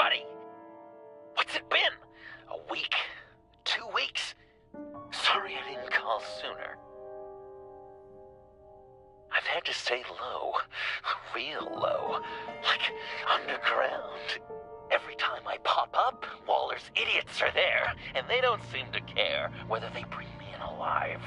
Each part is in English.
buddy? What's it been? A week? 2 weeks? Sorry I didn't call sooner. I've had to stay low. Real low. Like underground. Every time I pop up, Waller's idiots are there, and they don't seem to care whether they bring me in alive.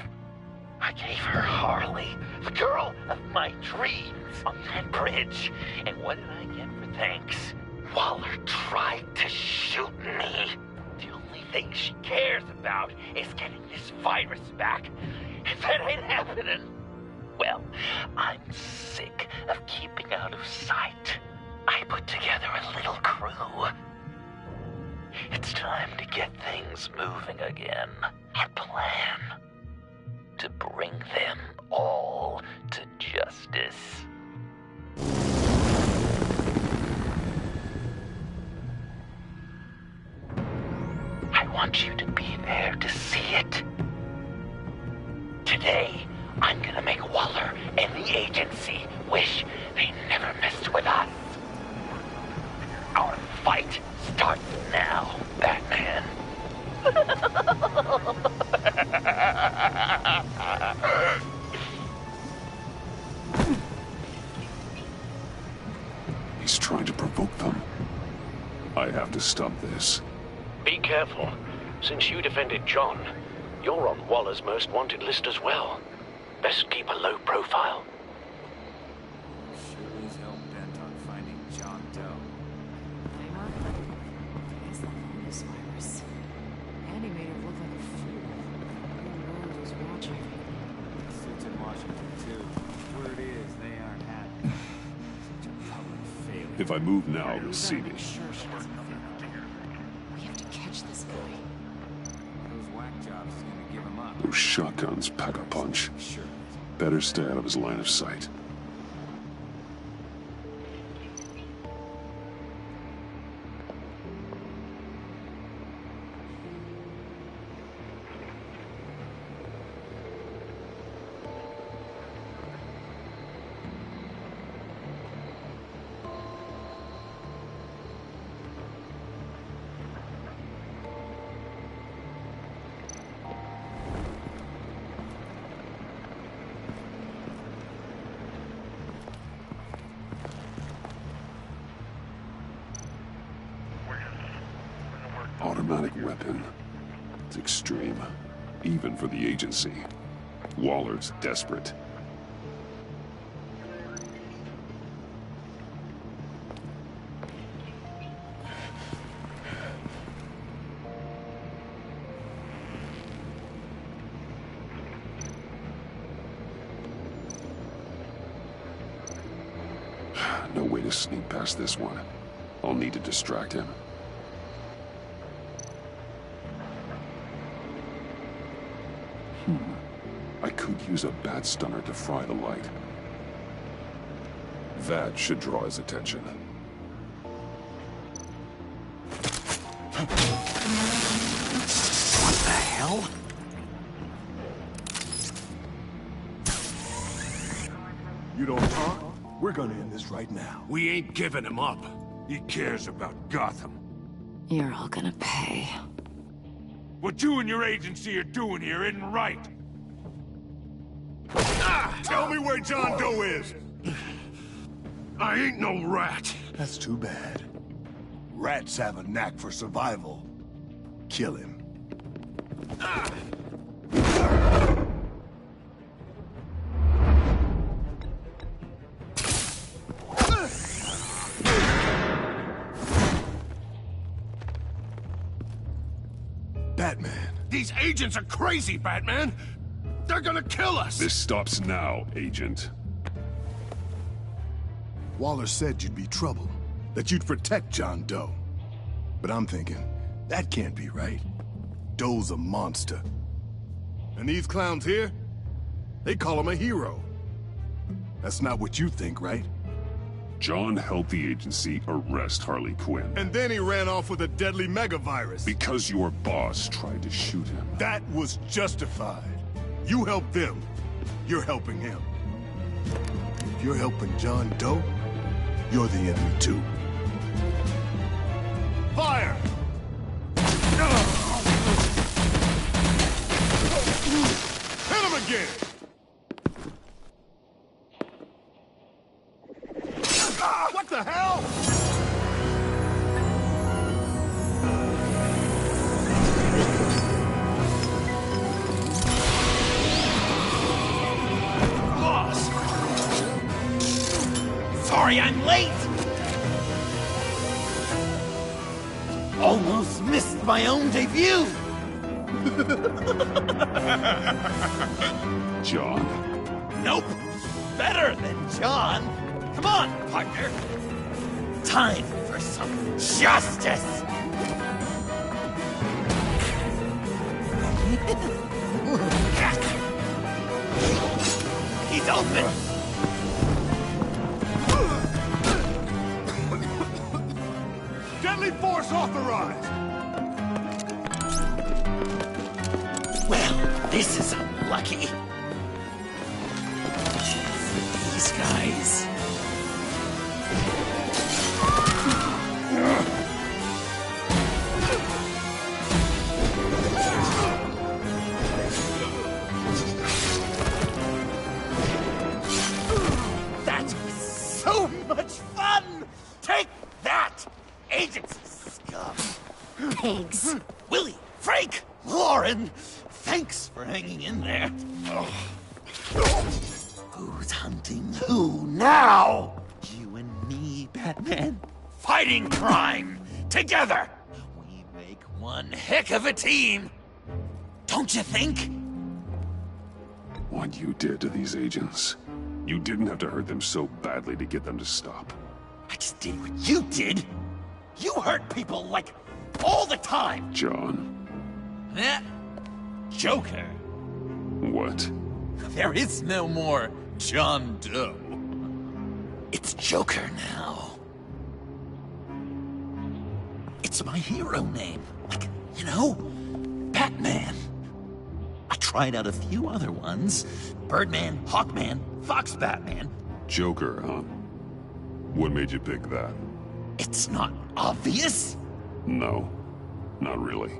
I gave her Harley, the girl of my dreams, on that bridge. And what did I get for thanks? Waller tried to shoot me. The only thing she cares about is getting this virus back. And that ain't happening. Well, I'm sick of keeping out of sight. I put together a little crew. It's time to get things moving again. A plan. To bring them all to justice. I want you to be there to see it. Today, I'm gonna make Waller and the agency wish they never messed with us. Our fight starts now, Batman. He's trying to provoke them. I have to stop this. Be careful. Since you defended John, you're on Waller's most wanted list as well. Best keep a low profile. Sure is hell bent on finding John Doe. It's the longest virus. Andy made it look like a fool. Everyone was watching. Suits in Washington, too. Word is, they aren't happy. Such a public failure. If I move now, you'll see me. Make sure she doesn't fit. We have to catch this guy. Those whack jobs is gonna give him up. Those shotguns pack a punch. Sure. Better stay out of his line of sight. Automatic weapon. It's extreme. Even for the agency. Waller's desperate. No way to sneak past this one. I'll need to distract him. I could use a bat stunner to fry the light. That should draw his attention. What the hell? You don't talk? We're gonna end this right now. We ain't giving him up. He cares about Gotham. You're all gonna pay. What you and your agency are doing here isn't right. Tell me where John Doe is! I ain't no rat. That's too bad. Rats have a knack for survival. Kill him. Batman. These agents are crazy, Batman. They're gonna kill us. This stops now, Agent. Waller said you'd be trouble, that you'd protect John Doe. But I'm thinking, that can't be right. Doe's a monster. And these clowns here, they call him a hero. That's not what you think, right? John helped the agency arrest Harley Quinn. And then he ran off with a deadly megavirus. Because your boss tried to shoot him. That was justified. You helped them, you're helping him. If you're helping John Doe, you're the enemy too. Fire! Hit him again! What the hell? Boss! Sorry I'm late! Almost missed my own debut! John? Nope! Better than John! Come on, partner! Time for some justice! He's open! Deadly force authorized! Well, this is unlucky. These guys. That was so much fun! Take that, agents scum! Pigs. Willie, Frank, Lauren, thanks for hanging in there. Who's hunting who now? You and me, Batman. Fighting crime together. We make one heck of a team. Don't you think? What you did to these agents. You didn't have to hurt them so badly to get them to stop. I just did what you did. You hurt people like all the time. John. Eh? Joker. What? There is no more John Doe. It's Joker now. It's my hero name. Like, you know, Batman. I tried out a few other ones. Birdman, Hawkman, Fox Batman. Joker, huh? What made you pick that? It's not obvious. No, not really.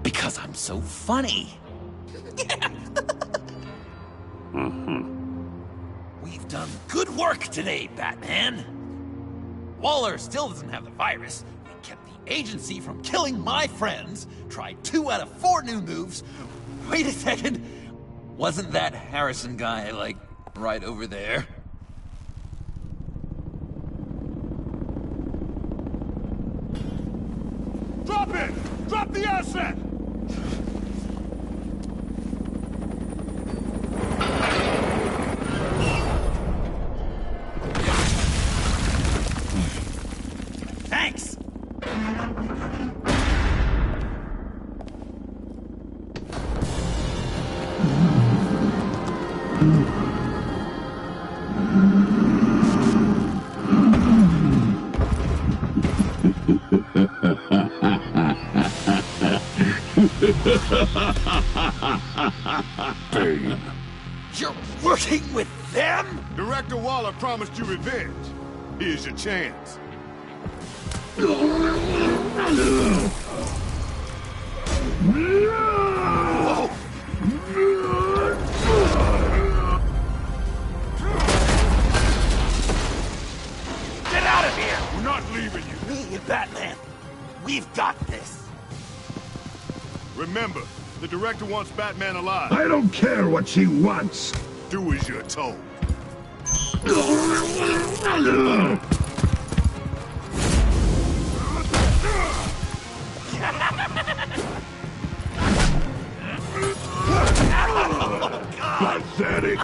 Because I'm so funny. We've done good work today, Batman. Waller still doesn't have the virus. We kept the agency from killing my friends. Tried 2 out of 4 new moves. Wait a second. Wasn't that Harrison guy, like, right over there? Drop it! Drop the asset! Thanks! Bane. You're working with them? Director Waller promised you revenge. Here's your chance. Get out of here! We're not leaving you. Me and Batman, we've got this. Remember, the director wants Batman alive. I don't care what she wants. Do as you're told. Pathetic.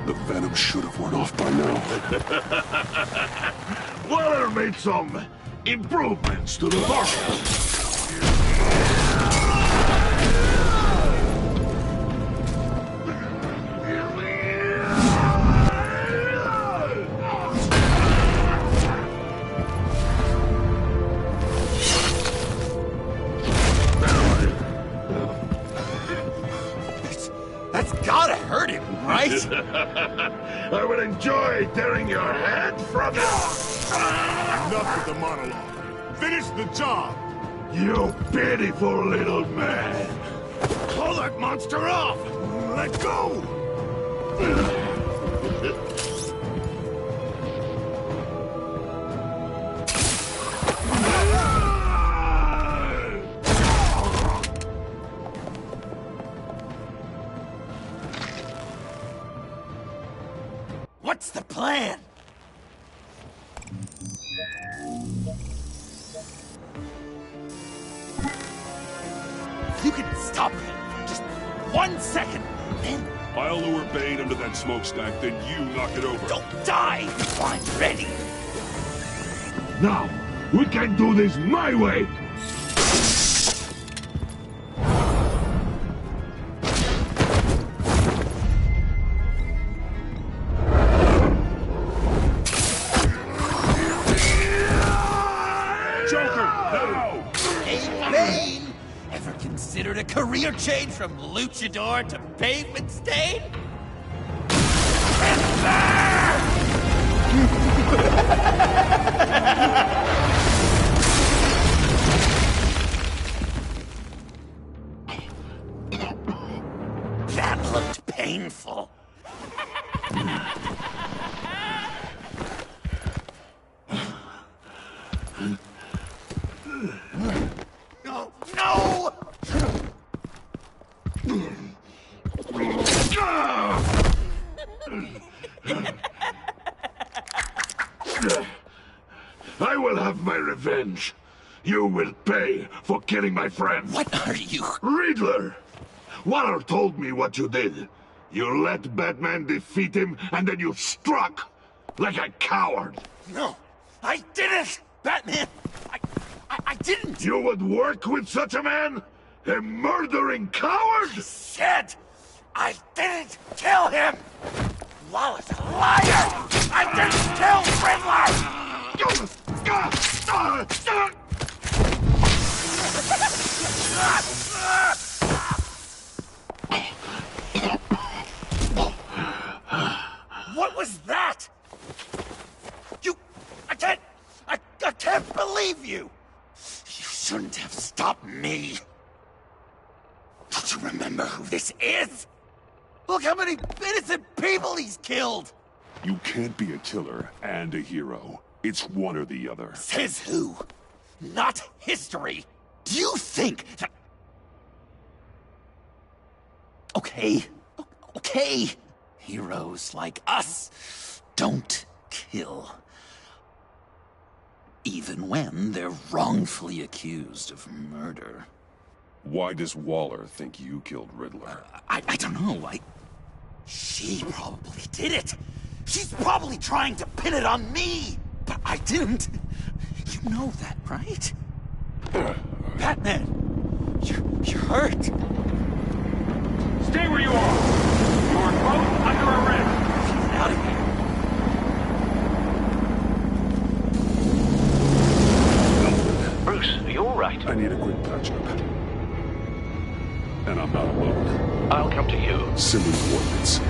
The venom should have worn off by now. Waller made some improvements to the bottle. That's gotta hurt him, right? I would enjoy tearing your head from it. Enough with the monologue. Finish the job! You pitiful little man. Pull that monster off! Let go! What's the plan? If you can stop him for just 1 second, then I'll lure Bane under that smokestack, then you knock it over. don't die before I'm ready. Now, we can do this my way. Joker, now! Hey, Bane! Ever considered a career change from luchador to pavement stain? That looked painful. No! No! I will have my revenge. You will pay for killing my friend. What are you? Riddler! Waller told me what you did. You let Batman defeat him, and then you struck like a coward. No, I didn't! Batman! I didn't! You would work with such a man? A murdering coward? Said I didn't kill him! Waller's a liar! I didn't kill Riddler! What was that? I can't believe you! You shouldn't have stopped me. Don't you remember who this is? Look how many innocent people he's killed! You can't be a killer and a hero. It's one or the other. Says who? Not history. Do you think that... Okay. Okay. Heroes like us don't kill. Even when they're wrongfully accused of murder. Why does Waller think you killed Riddler? I don't know. She probably did it. She's probably trying to pin it on me. But I didn't. You know that, right? Batman, you're hurt. Stay where you are! You are both under arrest! Get out of here. Bruce, are you all right? I need a quick patch-up. And I'm not alone. I'll come to you. Send me coordinates.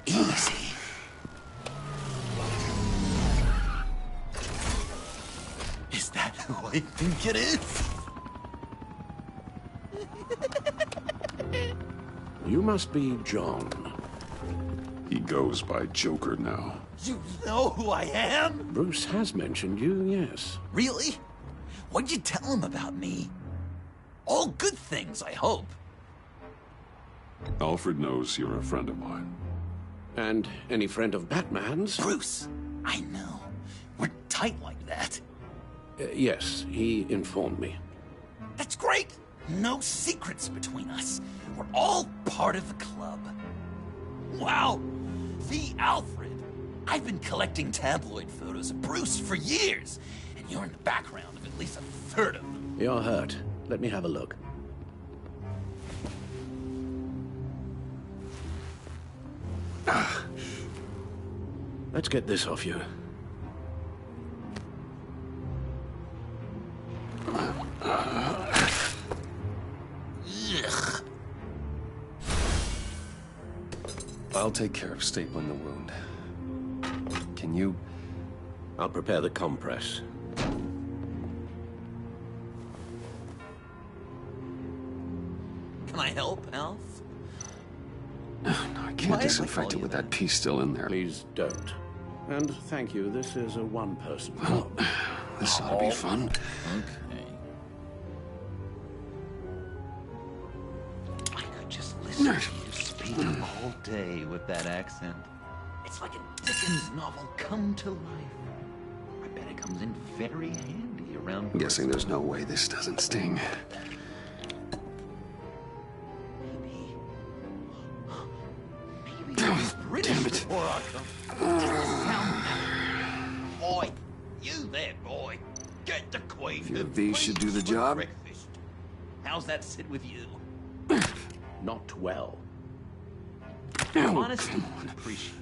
Easy. Is that who I think it is? You must be John. He goes by Joker now. You know who I am? Bruce has mentioned you, yes. Really? What'd you tell him about me? All good things, I hope. Alfred knows you're a friend of mine. And any friend of Batman's? Bruce, I know. We're tight like that. Yes, he informed me. That's great. No secrets between us. We're all part of the club. Wow, the Alfred. I've been collecting tabloid photos of Bruce for years, and you're in the background of at least a third of them. You're hurt. Let me have a look. Let's get this off you. Ugh. I'll take care of stapling the wound. Can you? I'll prepare the compress. Can I help, Alf? No, I can't Why if I disinfect call it you with that? that piece still in there. Please don't. And thank you, this is a one-person Well, job. this ought to be fun. Okay. I could just listen to you speak all day with that accent. It's like a Dickens novel come to life. I bet it comes in very handy around. I'm guessing there's no way this doesn't sting. Maybe he's British damn it. before I come. Sound that. Boy, you there, boy. Get the Queen. Few of these should do the job. Breakfast. How's that sit with you? Not well. Oh, Honesty come on. appreciated.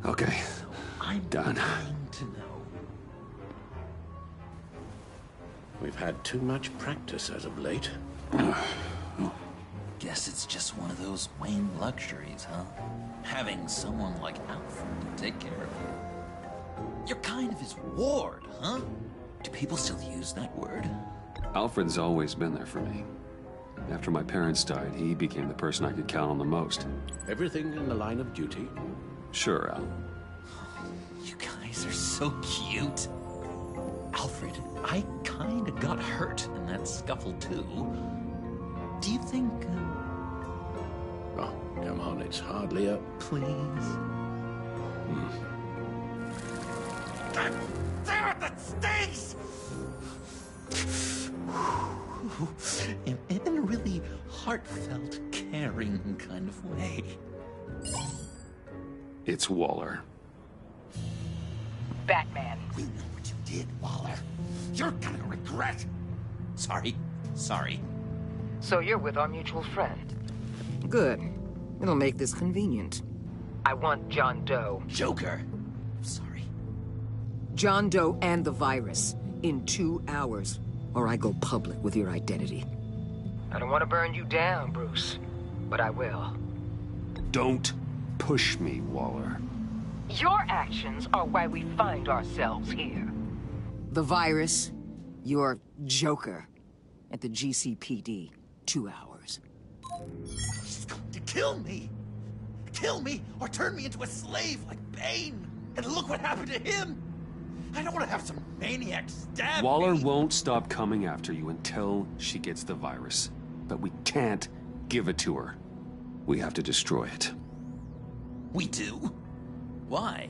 Okay, So I'm done. dying to know. We've had too much practice as of late. Guess it's just one of those Wayne luxuries, huh? Having someone like Alfred to take care of you. You're kind of his ward, huh? Do people still use that word? Alfred's always been there for me. After my parents died, he became the person I could count on the most. Everything in the line of duty. Sure, Al. You guys are so cute. Alfred, I kind of got hurt in that scuffle, too. Do you think, Oh, come on, it's hardly a... please? God damn it, that stings! In a really heartfelt, caring kind of way. It's Waller. Batman. We know what you did, Waller. You're gonna regret. Sorry. So you're with our mutual friend. Good. It'll make this convenient. I want John Doe. Joker. Sorry. John Doe and the virus in 2 hours, or I go public with your identity. I don't want to burn you down, Bruce, but I will. Don't push me, Waller. Your actions are why we find ourselves here. The virus, your Joker, at the GCPD, 2 hours. She's going to kill me. Kill me or turn me into a slave like Bane. And look what happened to him. I don't want to have some maniac stab Waller me. won't stop coming after you until she gets the virus. But we can't give it to her. We have to destroy it. We do? Why?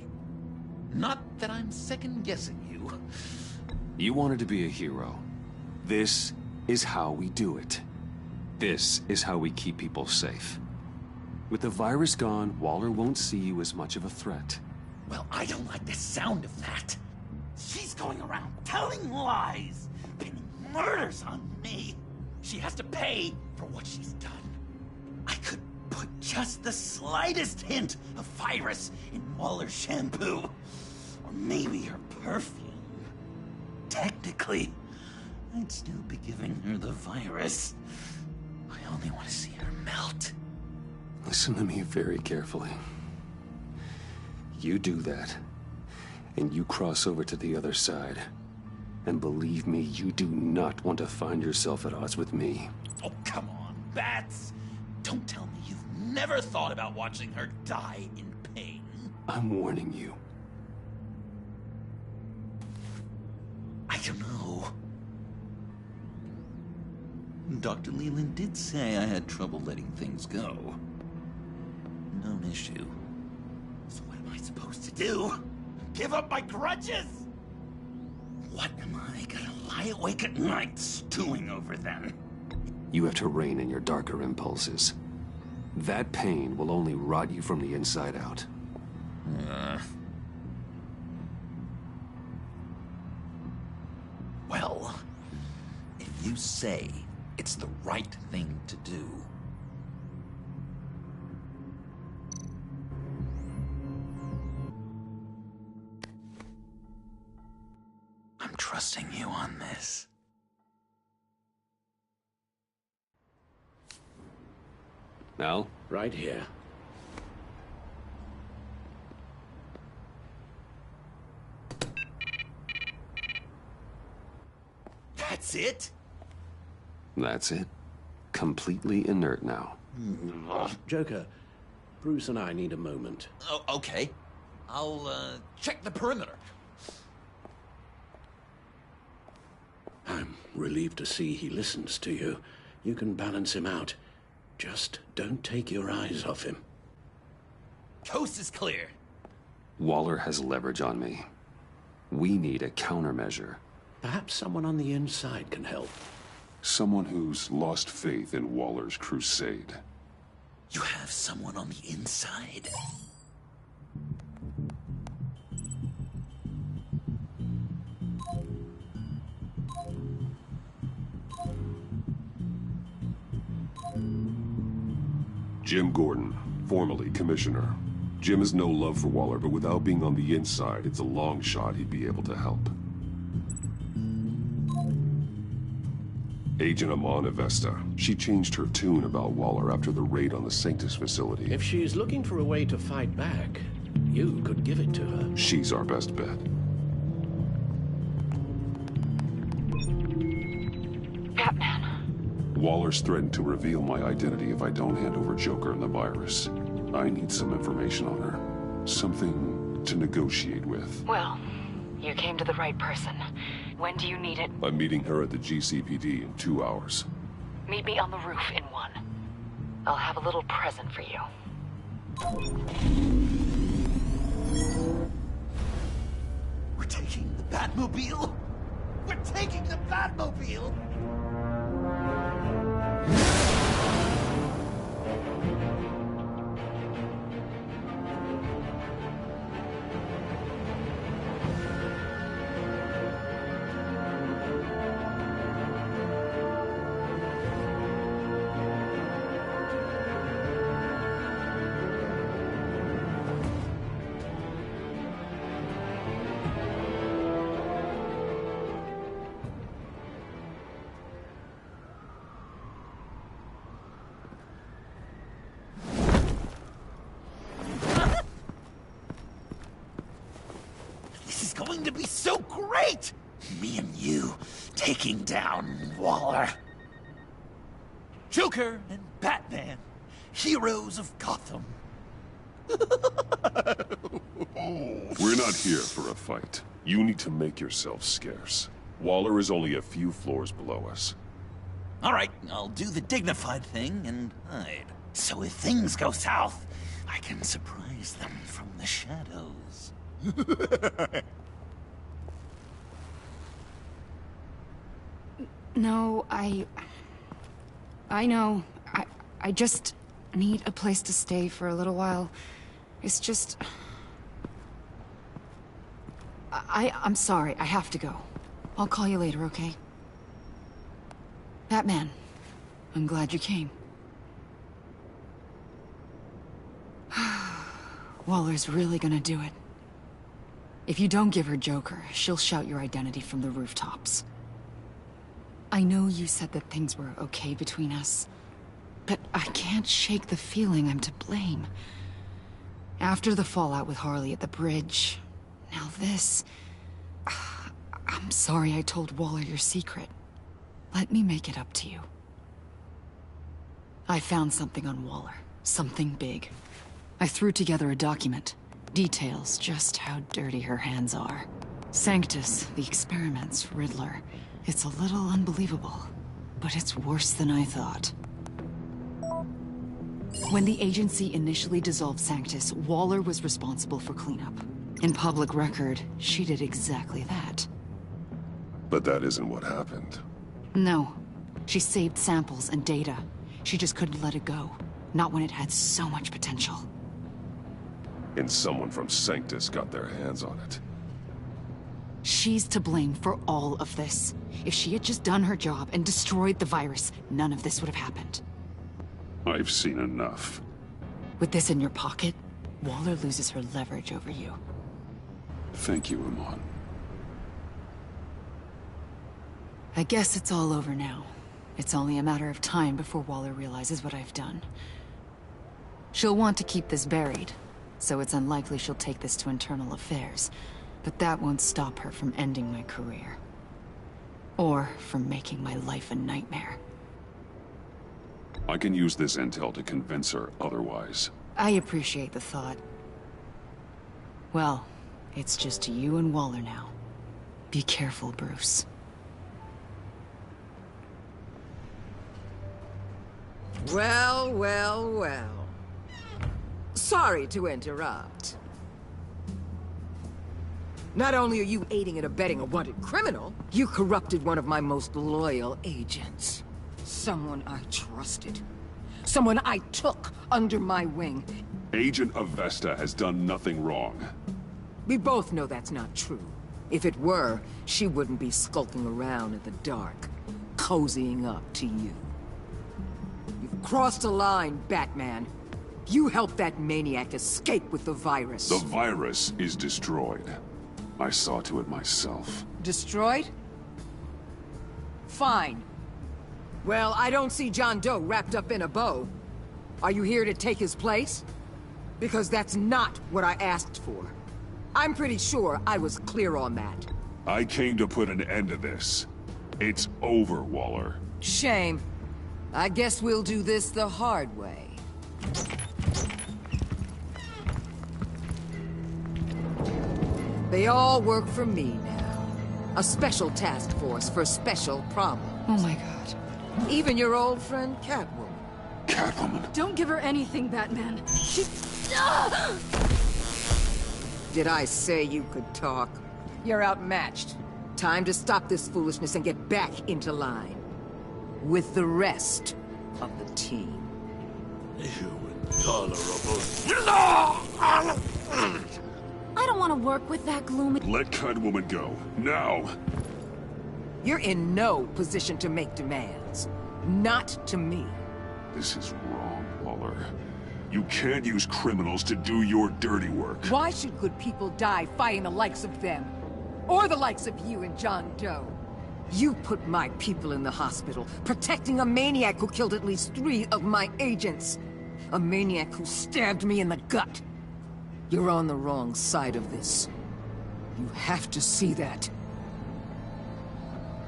Not that I'm second-guessing you. You wanted to be a hero. This is how we do it. This is how we keep people safe. With the virus gone, Waller won't see you as much of a threat. Well, I don't like the sound of that. She's going around telling lies, pinning murders on me. She has to pay for what she's done. I could put just the slightest hint of virus in Waller's shampoo. Or maybe her perfume. Technically, I'd still be giving her the virus. I only want to see her melt. Listen to me very carefully. You do that, and you cross over to the other side. And believe me, you do not want to find yourself at odds with me. Oh, come on, Bats! Don't tell me you've never thought about watching her die in pain. I'm warning you. I don't know. Dr. Leland did say I had trouble letting things go. Known issue. So what am I supposed to do? Give up my grudges? What am I gonna lie awake at night stewing over then? You have to rein in your darker impulses. That pain will only rot you from the inside out. Well, if you say it's the right thing to do. I'm trusting you on this. Al? Right here. That's it? That's it. Completely inert now. Joker, Bruce and I need a moment. Oh, okay. I'll, check the perimeter. I'm relieved to see he listens to you. You can balance him out. Just don't take your eyes off him. Coast is clear. Waller has leverage on me. We need a countermeasure. Perhaps someone on the inside can help. Someone who's lost faith in Waller's crusade. You have someone on the inside? Jim Gordon, formerly commissioner. Jim has no love for Waller, but without being on the inside, it's a long shot he'd be able to help. Agent Amana Vesta. She changed her tune about Waller after the raid on the Sanctus facility. If she's looking for a way to fight back, you could give it to her. She's our best bet. Batman. Waller's threatened to reveal my identity if I don't hand over Joker and the virus. I need some information on her. Something to negotiate with. Well, you came to the right person. When do you need it? I'm meeting her at the GCPD in 2 hours. Meet me on the roof in 1. I'll have a little present for you. We're taking the Batmobile? We're taking the Batmobile? Going to be so great! Me and you taking down Waller. Joker and Batman, heroes of Gotham. We're not here for a fight. You need to make yourself scarce. Waller is only a few floors below us. All right, I'll do the dignified thing and hide. So if things go south, I can surprise them from the shadows. No, I know. I just need a place to stay for a little while. It's just... I'm sorry, I have to go. I'll call you later, okay? Batman, I'm glad you came. Waller's really gonna do it. If you don't give her Joker, she'll shout your identity from the rooftops. I know you said that things were okay between us, But I can't shake the feeling I'm to blame. After the fallout with Harley at the bridge, now this... I'm sorry I told Waller your secret. Let me make it up to you. I found something on Waller. Something big. I threw together a document. Details just how dirty her hands are. Sanctus, the experiments, Riddler. It's a little unbelievable, but it's worse than I thought. When the agency initially dissolved Sanctus, Waller was responsible for cleanup. In public record, she did exactly that. But that isn't what happened. No. She saved samples and data. She just couldn't let it go. Not when it had so much potential. And someone from Sanctus got their hands on it. She's to blame for all of this. If she had just done her job and destroyed the virus, none of this would have happened. I've seen enough. With this in your pocket, Waller loses her leverage over you. Thank you, Iman. I guess it's all over now. It's only a matter of time before Waller realizes what I've done. She'll want to keep this buried, so it's unlikely she'll take this to internal affairs. But that won't stop her from ending my career. Or from making my life a nightmare. I can use this intel to convince her otherwise. I appreciate the thought. Well, it's just you and Waller now. Be careful, Bruce. Well, well, well. Sorry to interrupt. Not only are you aiding and abetting a wanted criminal, you corrupted one of my most loyal agents. Someone I trusted. Someone I took under my wing. Agent Avesta has done nothing wrong. We both know that's not true. If it were, she wouldn't be skulking around in the dark, cozying up to you. You've crossed a line, Batman. You helped that maniac escape with the virus. The virus is destroyed. I saw to it myself. Destroyed? Fine. Well, I don't see John Doe wrapped up in a bow. Are you here to take his place? Because that's not what I asked for. I'm pretty sure I was clear on that. I came to put an end to this. It's over, Waller. Shame. I guess we'll do this the hard way. They all work for me now. A special task force for special problems. Oh my god. Even your old friend Catwoman. Catwoman? Don't give her anything, Batman. She... Did I say you could talk? You're outmatched. Time to stop this foolishness and get back into line. With the rest of the team. You intolerable... I don't want to work with that gloomy... Let Catwoman go. Now! You're in no position to make demands. Not to me. This is wrong, Waller. You can't use criminals to do your dirty work. Why should good people die fighting the likes of them? Or the likes of you and John Doe? You put my people in the hospital, protecting a maniac who killed at least 3 of my agents. A maniac who stabbed me in the gut. You're on the wrong side of this. You have to see that.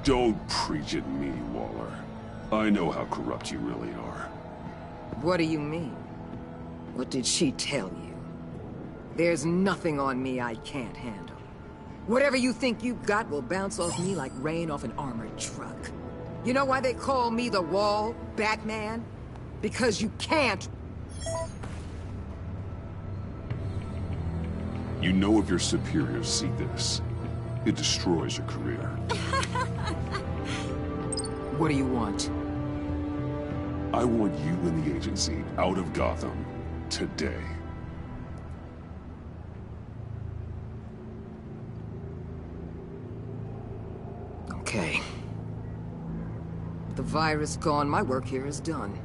Don't preach at me, Waller. I know how corrupt you really are. What do you mean? What did she tell you? There's nothing on me I can't handle. Whatever you think you've got will bounce off me like rain off an armored truck. You know why they call me the Wall, Batman? Because you can't. You know if your superiors see this, it destroys your career. What do you want? I want you and the agency out of Gotham today. Okay. The virus gone, my work here is done.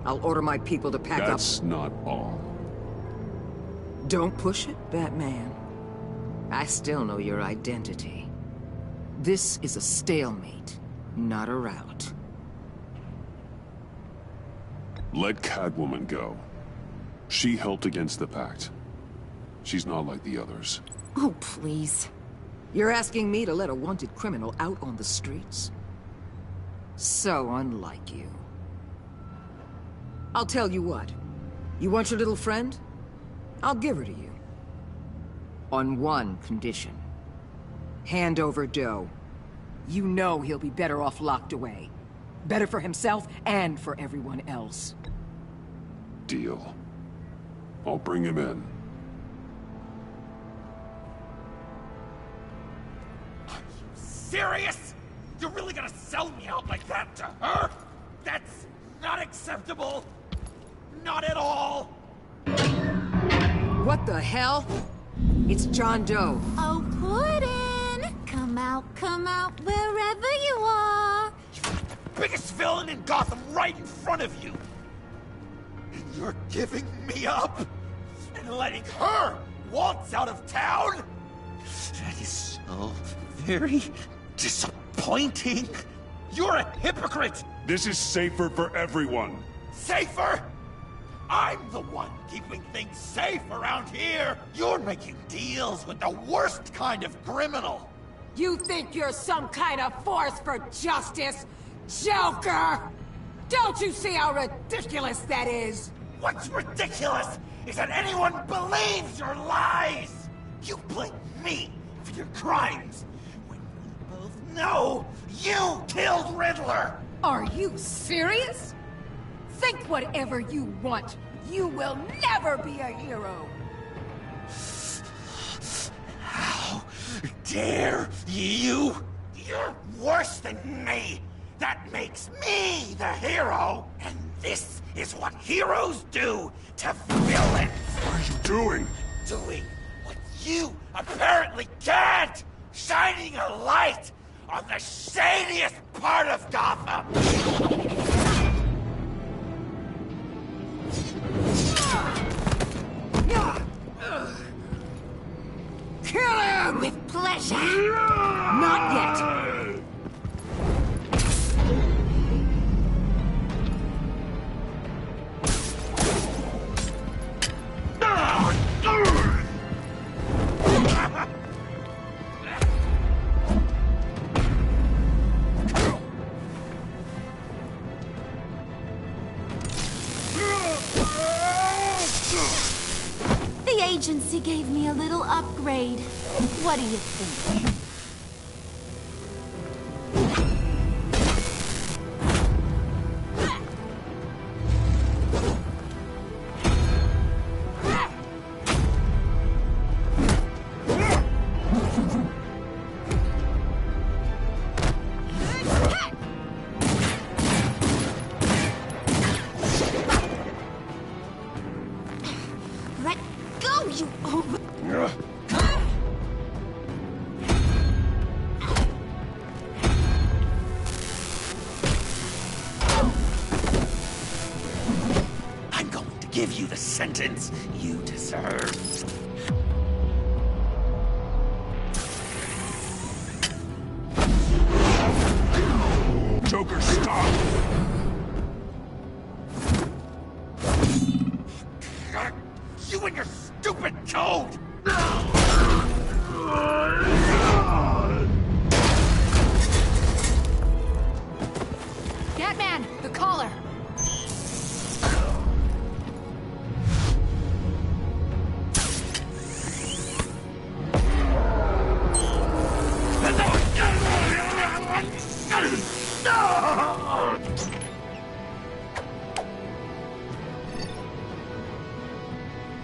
I'll order my people to pack up. That's not all. Don't push it, Batman. I still know your identity. This is a stalemate, not a rout. Let Catwoman go. She helped against the Pact. She's not like the others. Oh, please. You're asking me to let a wanted criminal out on the streets? So unlike you. I'll tell you what. You want your little friend? I'll give her to you. On one condition. Hand over Doe. You know he'll be better off locked away. Better for himself and for everyone else. Deal. I'll bring him in. Serious? You're really gonna sell me out like that to her? That's not acceptable. Not at all. What the hell? It's John Doe. Oh, Gordon! Come out, wherever you are. Biggest villain in Gotham right in front of you. And you're giving me up? And letting her waltz out of town? That is so very disappointing. You're a hypocrite! This is safer for everyone. Safer? I'm the one keeping things safe around here. You're making deals with the worst kind of criminal. You think you're some kind of force for justice, Joker? Don't you see how ridiculous that is? What's ridiculous is that anyone believes your lies. You blame me for your crimes when we both know you killed Riddler. Are you serious? Think whatever you want. You will never be a hero. How dare you? You're worse than me. That makes me the hero. And this is what heroes do to villains. What are you doing? Doing what you apparently can't. Shining a light on the shadiest part of Gotham. Kill him! With pleasure. Not yet. The agency gave me a little upgrade. What do you think? Let go, you over... I'm going to give you the sentence you deserve. Joker, stop! You and your stupid code! Batman, the collar!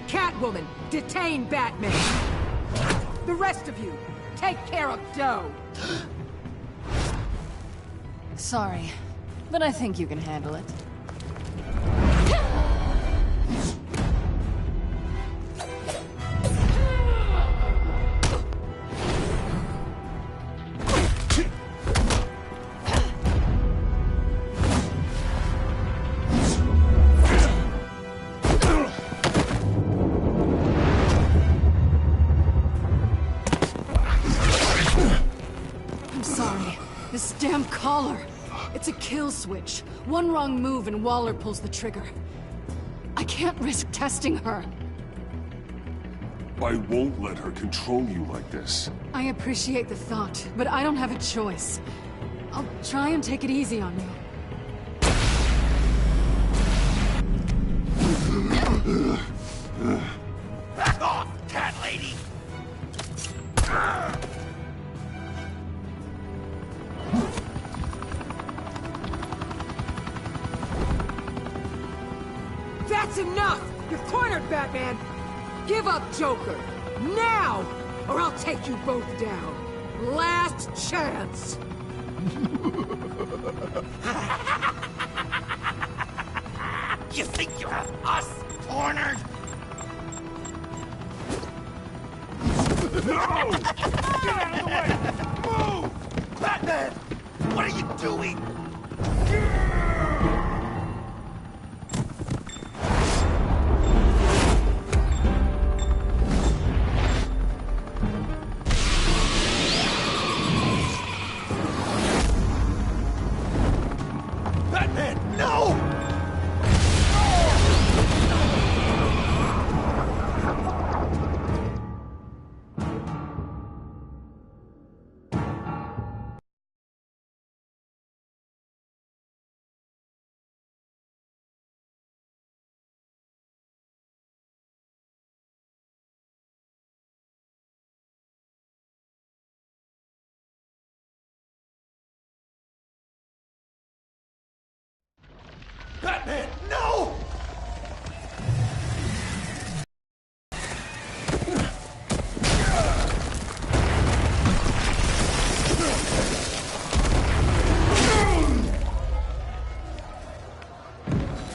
Catwoman, detain Batman. The rest of you, take care of Doe. Sorry, but I think you can handle it. I'm sorry. This damn collar. It's a kill switch. One wrong move and Waller pulls the trigger. I can't risk testing her. I won't let her control you like this. I appreciate the thought, but I don't have a choice. I'll try and take it easy on you. Back off, cat lady! That's enough! You're cornered, Batman! Give up, Joker! Now! Or I'll take you both down! Last chance! You think you have us cornered? No! Get out of the way! Move! Batman! What are you doing? Batman, no! Batman, no!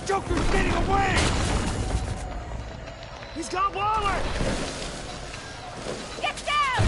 Joker's getting away! He's got Waller! Get down!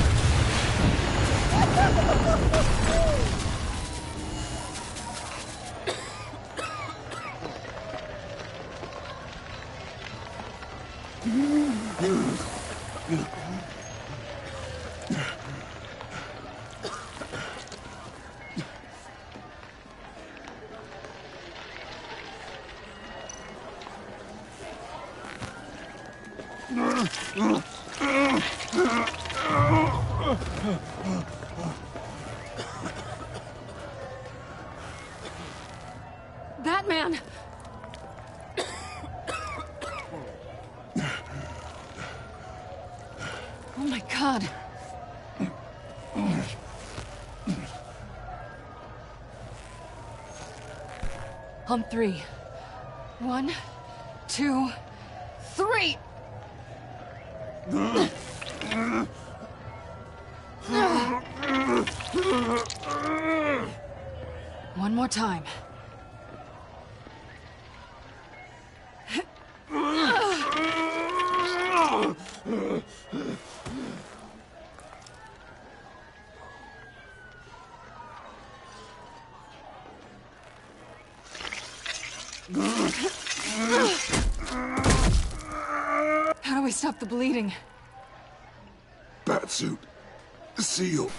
Batman! Oh my God. On three. 1, 2, 3! One more time. How do we stop the bleeding? Batsuit. Seal.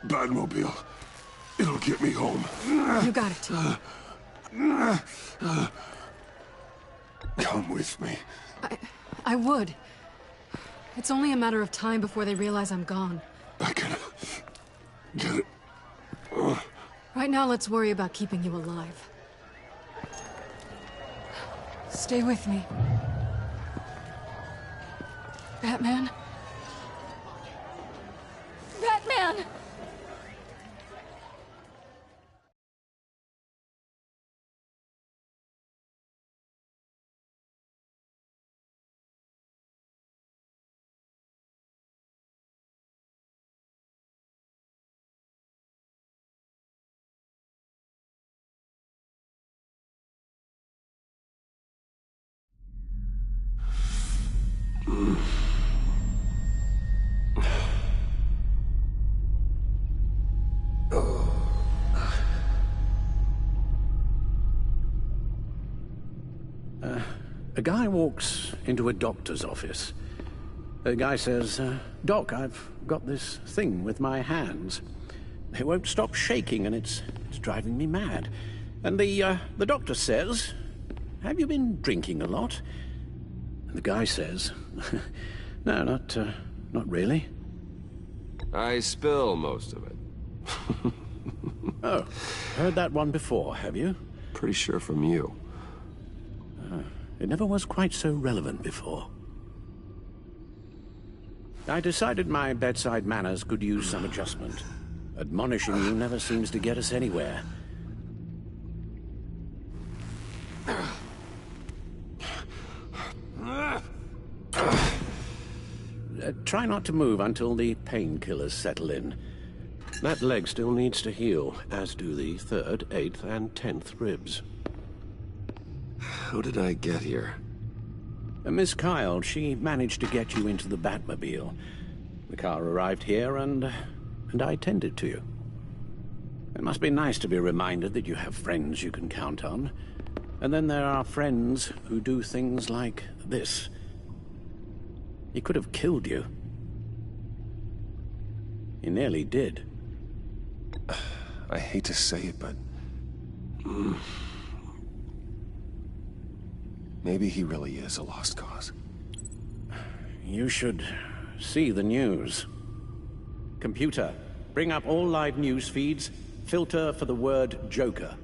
Batmobile. It'll get me home. You got it. Come with me. I would. It's only a matter of time before they realize I'm gone. I can get it. Right now, let's worry about keeping you alive. Stay with me. Batman? Batman! A guy walks into a doctor's office. The guy says, Doc, I've got this thing with my hands. They won't stop shaking and it's driving me mad. And the doctor says, have you been drinking a lot? And the guy says, no, not really. I spill most of it. Oh, heard that one before, have you? Pretty sure from you. It never was quite so relevant before. I decided my bedside manners could use some adjustment. Admonishing you never seems to get us anywhere. Try not to move until the painkillers settle in. That leg still needs to heal, as do the 3rd, 8th, and 10th ribs. How did I get here? Miss Kyle, she managed to get you into the Batmobile. The car arrived here, and I tended to you. It must be nice to be reminded that you have friends you can count on. And then there are friends who do things like this. He could have killed you. He nearly did. I hate to say it, but... maybe he really is a lost cause. You should see the news. Computer, bring up all live news feeds. Filter for the word Joker.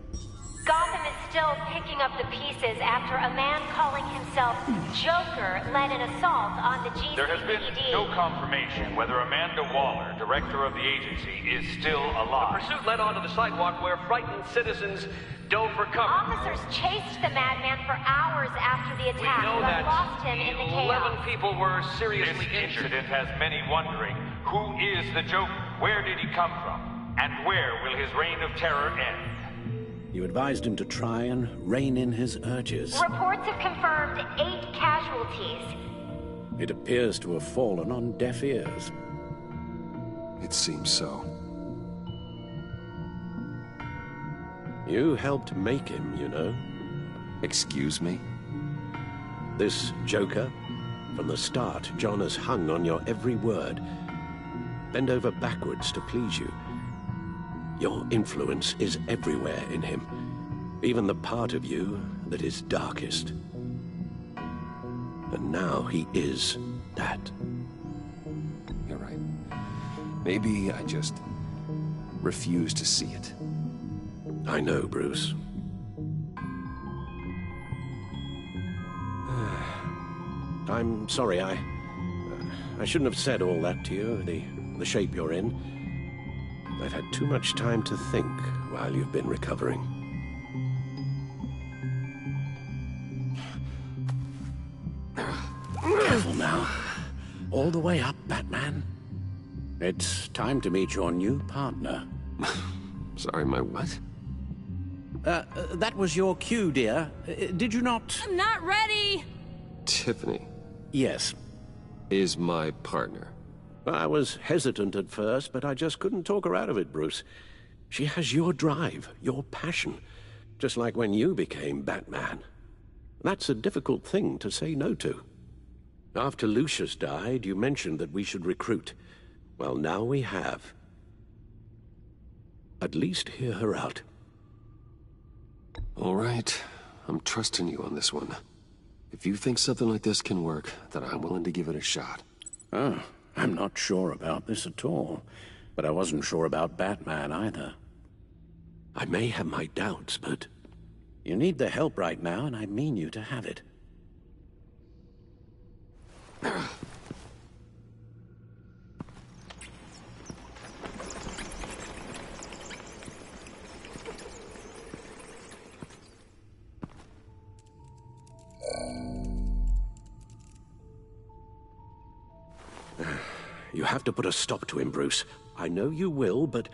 Gotham is still picking up the pieces after a man calling himself Joker led an assault on the GCPD. There has been no confirmation whether Amanda Waller, director of the agency, is still alive. The pursuit led onto the sidewalk where frightened citizens dove for cover. Officers chased the madman for hours after the attack, We know but that lost him in the chaos. 11 people were seriously This injured. incident has many wondering, who is the Joker? Where did he come from? And where will his reign of terror end? You advised him to try and rein in his urges. Reports have confirmed 8 casualties. It appears to have fallen on deaf ears. It seems so. You helped make him, you know. Excuse me? This Joker, from the start, John has hung on your every word. Bend over backwards to please you. Your influence is everywhere in him, even the part of you that is darkest. And now he is that. You're right. Maybe I just refuse to see it. I know, Bruce. I'm sorry, I shouldn't have said all that to you, the shape you're in. I've had too much time to think while you've been recovering. Careful now. All the way up, Batman. It's time to meet your new partner. Sorry, my what? That was your cue, dear. Did you not? I'm not ready! Tiffany. Yes. Is my partner. I was hesitant at first, but I just couldn't talk her out of it, Bruce. She has your drive, your passion, just like when you became Batman. That's a difficult thing to say no to. After Lucius died, you mentioned that we should recruit. Well, now we have. At least hear her out. All right. I'm trusting you on this one. If you think something like this can work, then I'm willing to give it a shot. Oh. I'm not sure about this at all, but I wasn't sure about Batman either. I may have my doubts, but you need the help right now, and I mean you to have it. You have to put a stop to him, Bruce. I know you will, but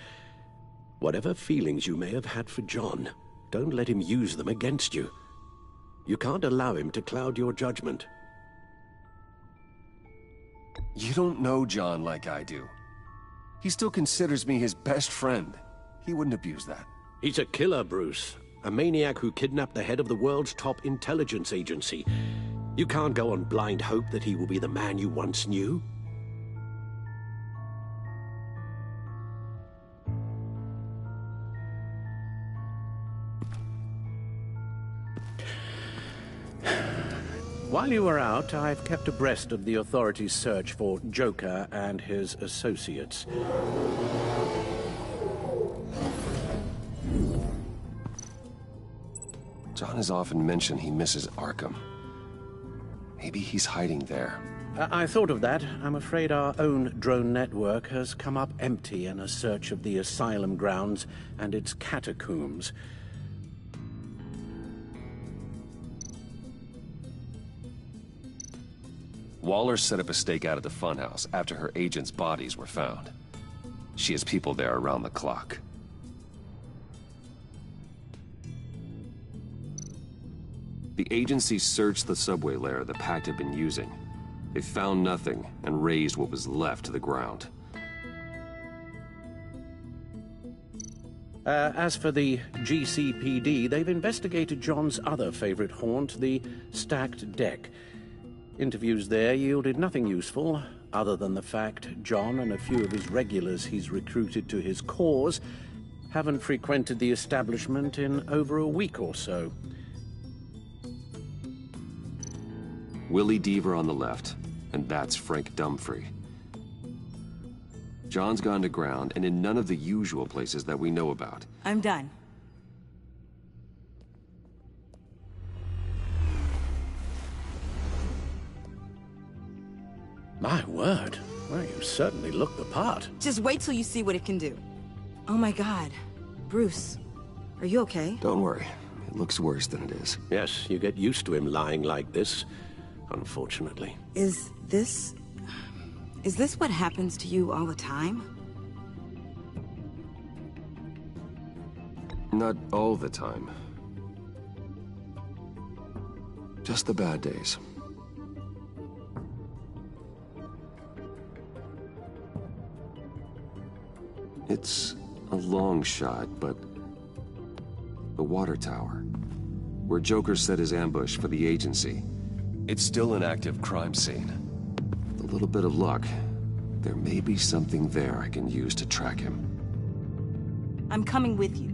whatever feelings you may have had for John, don't let him use them against you. You can't allow him to cloud your judgment. You don't know John like I do. He still considers me his best friend. He wouldn't abuse that. He's a killer, Bruce. A maniac who kidnapped the head of the world's top intelligence agency. You can't go on blind hope that he will be the man you once knew. While you were out, I've kept abreast of the authorities' search for Joker and his associates. John has often mentioned he misses Arkham. Maybe he's hiding there. I thought of that. I'm afraid our own drone network has come up empty in a search of the asylum grounds and its catacombs. Waller set up a stakeout at the funhouse after her agents' bodies were found. She has people there around the clock. The agency searched the subway lair the Pact had been using. They found nothing and razed what was left to the ground. As for the GCPD, they've investigated John's other favorite haunt, the stacked deck. Interviews there yielded nothing useful, other than the fact John and a few of his regulars he's recruited to his cause haven't frequented the establishment in over a week or so. Willie Deaver on the left, and that's Frank Dumfrey. John's gone to ground, and in none of the usual places that we know about. I'm done. My word. Well, you certainly look the part. Just wait till you see what it can do. Oh my God. Bruce, are you okay? Don't worry. It looks worse than it is. Yes, you get used to him lying like this, unfortunately. Is this what happens to you all the time? Not all the time. Just the bad days. It's a long shot, but the water tower, where Joker set his ambush for the agency, it's still an active crime scene. With a little bit of luck, there may be something there I can use to track him. I'm coming with you.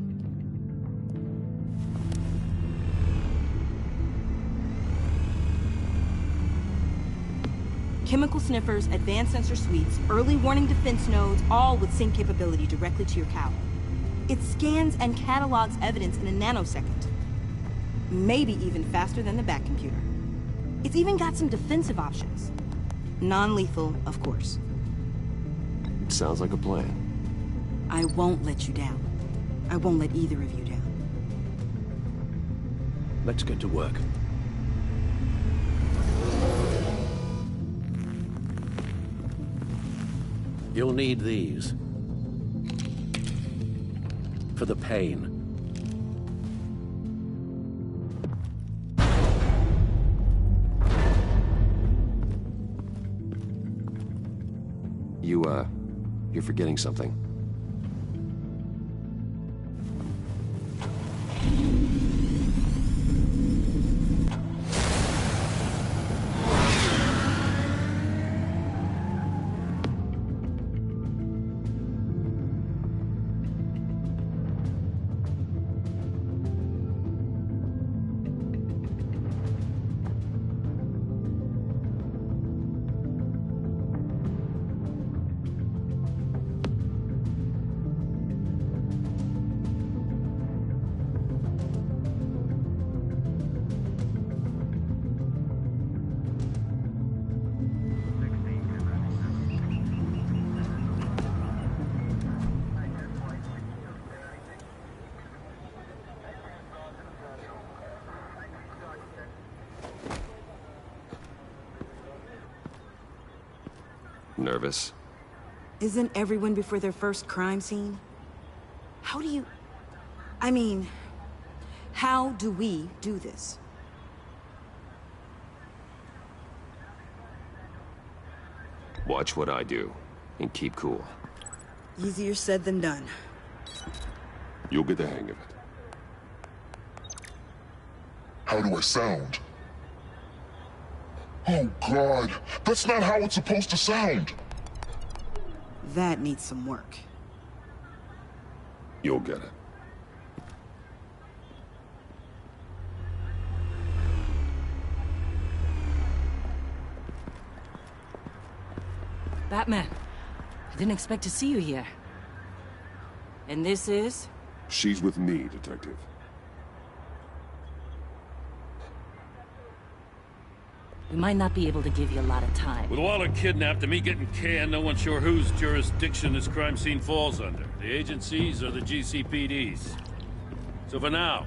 Chemical sniffers, advanced sensor suites, early warning defense nodes, all with sync capability directly to your cowl. It scans and catalogs evidence in a nanosecond. Maybe even faster than the Bat computer. It's even got some defensive options. Non-lethal, of course. Sounds like a plan. I won't let you down. I won't let either of you down. Let's get to work. You'll need these. For the pain. You're forgetting something. Nervous? Isn't everyone before their first crime scene? How do you... I mean, how do we do this? Watch what I do, and keep cool. Easier said than done. You'll get the hang of it. How do I sound? Oh, God. That's not how it's supposed to sound. That needs some work. You'll get it. Batman, I didn't expect to see you here. And this is? She's with me, Detective. We might not be able to give you a lot of time. With Waller kidnapped and me getting canned, no one's sure whose jurisdiction this crime scene falls under. The agencies or the GCPD's. So for now,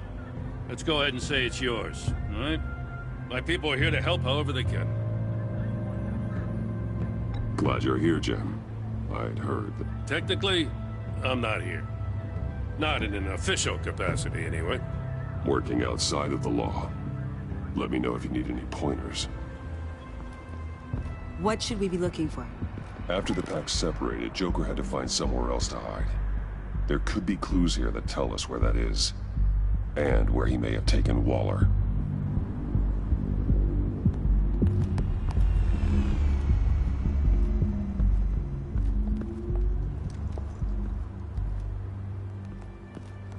let's go ahead and say it's yours, all right? My people are here to help however they can. Glad you're here, Jim. I'd heard that... Technically, I'm not here. Not in an official capacity, anyway. Working outside of the law. Let me know if you need any pointers. What should we be looking for? After the pack separated, Joker had to find somewhere else to hide. There could be clues here that tell us where that is. And where he may have taken Waller.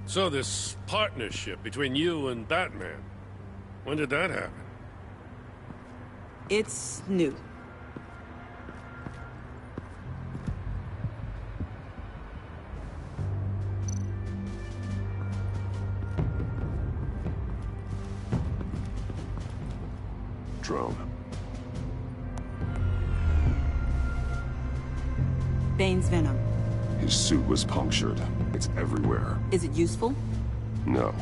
So this partnership between you and Batman, when did that happen? It's new. Drone. Bane's venom. His suit was punctured. It's everywhere. Is it useful? No.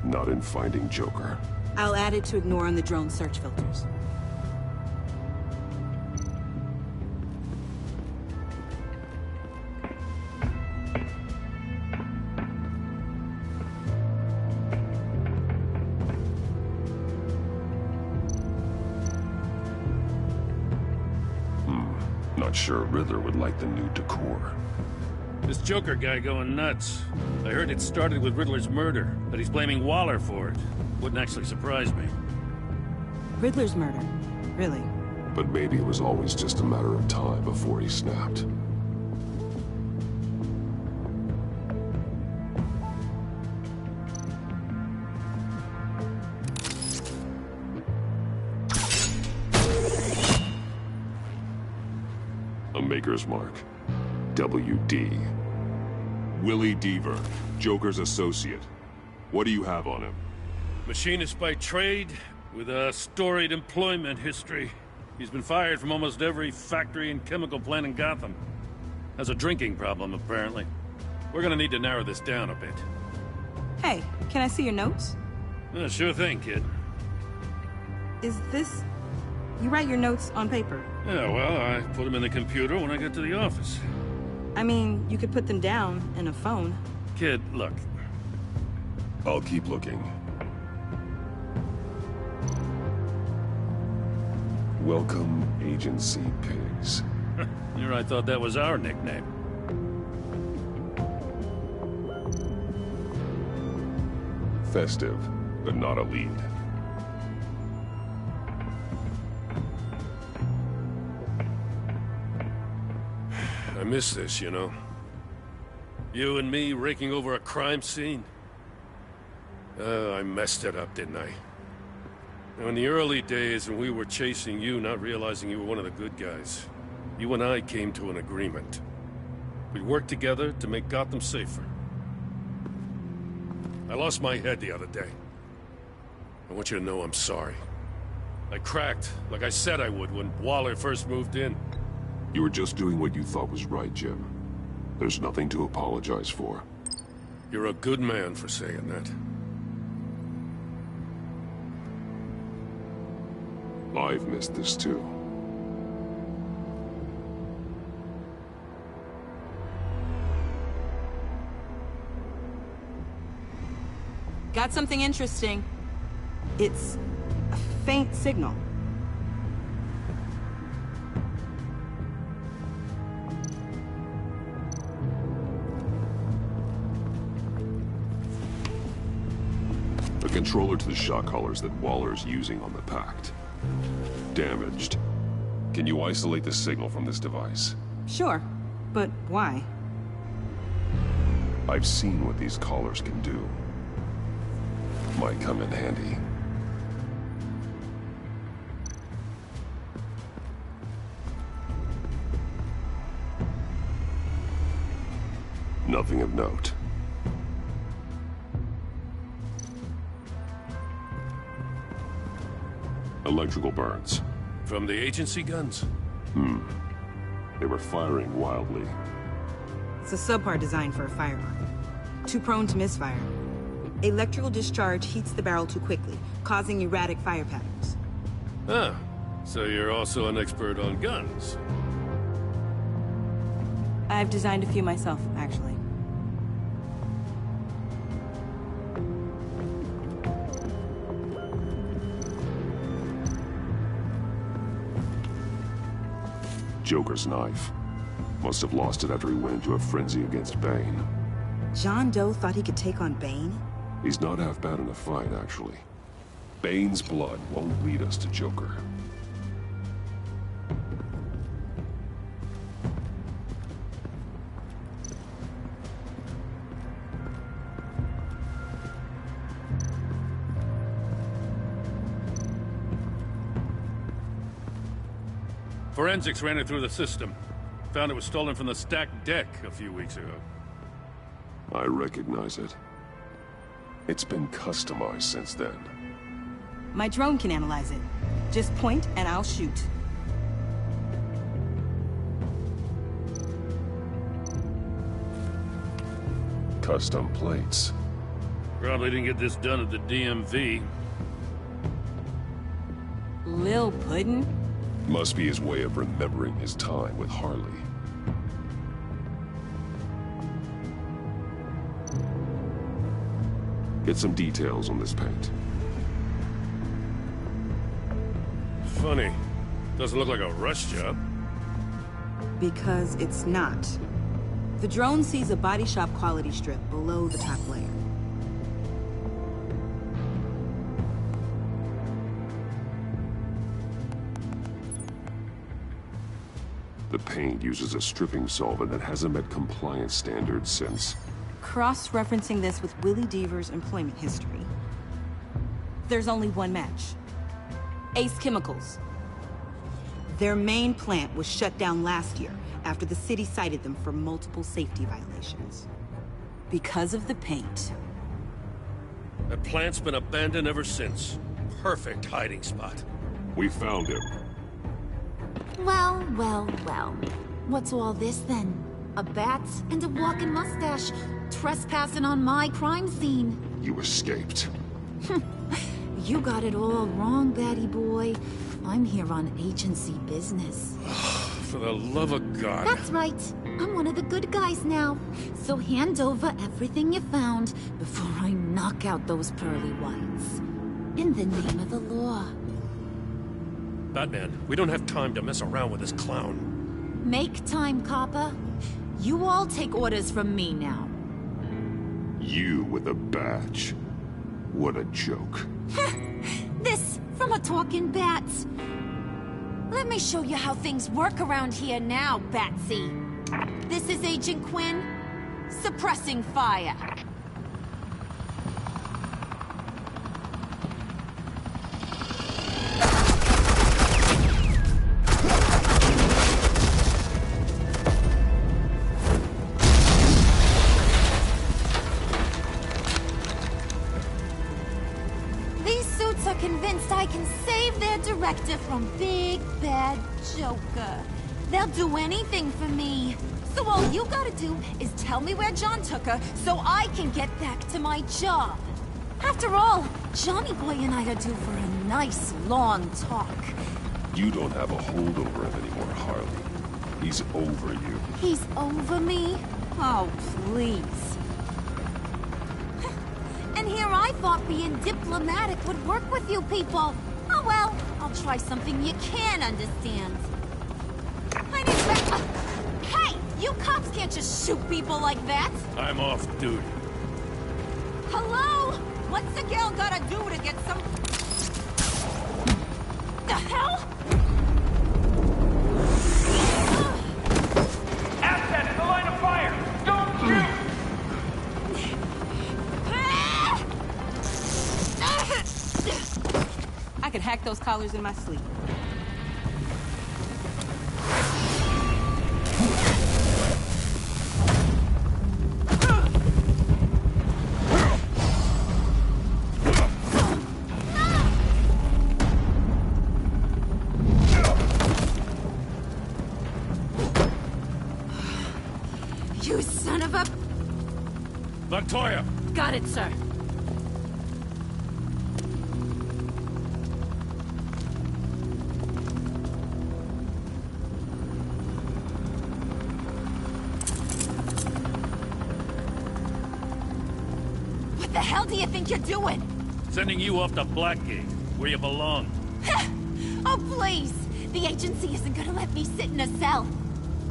Not in finding Joker. I'll add it to ignore on the drone search filters. Not sure Riddler would like the new decor. This Joker guy going nuts. I heard it started with Riddler's murder, but he's blaming Waller for it. Wouldn't actually surprise me. Riddler's murder? Really? But maybe it was always just a matter of time before he snapped. A Maker's Mark. WD. Willie Deaver, Joker's associate. What do you have on him? Machinist by trade, with a storied employment history. He's been fired from almost every factory and chemical plant in Gotham. Has a drinking problem, apparently. We're gonna need to narrow this down a bit. Hey, can I see your notes? Sure thing, kid. Is this... You write your notes on paper? Yeah, well, I put them in the computer when I get to the office. I mean, you could put them down in a phone. Kid, look. I'll keep looking. Welcome, Agency Pigs. Here I thought that was our nickname. Festive, but not a lead. I miss this, you know. You and me raking over a crime scene. I messed it up, didn't I? Now, in the early days when we were chasing you, not realizing you were one of the good guys, you and I came to an agreement. We'd work together to make Gotham safer. I lost my head the other day. I want you to know I'm sorry. I cracked, like I said I would when Waller first moved in. You were just doing what you thought was right, Jim. There's nothing to apologize for. You're a good man for saying that. I've missed this too. Got something interesting. It's a faint signal. A controller to the shock collars that Waller's using on the Pact. damaged. Can you isolate the signal from this device? Sure, but why? I've seen what these collars can do. Might come in handy. Nothing of note. Electrical burns. From the agency guns? They were firing wildly. It's a subpart designed for a firearm. Too prone to misfire. Electrical discharge heats the barrel too quickly, causing erratic fire patterns. Ah, so you're also an expert on guns. I've designed a few myself, actually. Joker's knife. Must have lost it after he went into a frenzy against Bane. John Doe thought he could take on Bane? He's not half bad in a fight, actually. Bane's blood won't lead us to Joker. Forensics ran it through the system. Found it was stolen from the stacked deck a few weeks ago. I recognize it. It's been customized since then. My drone can analyze it. Just point and I'll shoot. Custom plates. Probably didn't get this done at the DMV. Lil Puddin'? Must be his way of remembering his time with Harley. Get some details on this paint. Funny. Doesn't look like a rush job. Because it's not. The drone sees a body shop quality strip below the top layer. The paint uses a stripping solvent that hasn't met compliance standards since... Cross-referencing this with Willie Deaver's employment history, there's only one match. Ace Chemicals. Their main plant was shut down last year after the city cited them for multiple safety violations. Because of the paint. That plant's been abandoned ever since. Perfect hiding spot. We found him. Well, well, well. What's all this then? A bat and a walking mustache, trespassing on my crime scene. You escaped. You got it all wrong, Batty boy. I'm here on agency business. For the love of God. That's right. I'm one of the good guys now. So hand over everything you found before I knock out those pearly whites. In the name of the law. Batman, we don't have time to mess around with this clown. Make time, copper. You all take orders from me now. You with a badge. What a joke. This from a talking bat. Let me show you how things work around here now, Batsy. This is Agent Quinn, suppressing fire. Convinced I can save their director from Big Bad Joker. They'll do anything for me. So all you gotta do is tell me where John took her so I can get back to my job. After all, Johnny Boy and I are due for a nice long talk. You don't have a hold over him anymore, Harley. He's over you. He's over me? Oh, please. And here I thought being diplomatic would work with you people. Oh well, I'll try something you can understand. I need to... Hey! You cops can't just shoot people like that! I'm off duty. Hello? What's a girl gotta do to get some... What the hell? Asset in the line of fire! Don't shoot! I could hack those collars in my sleep. You son of a... Montoya! Got it, sir. What the hell do you think you're doing? Sending you off to Blackgate, where you belong. Oh, please! The agency isn't gonna let me sit in a cell.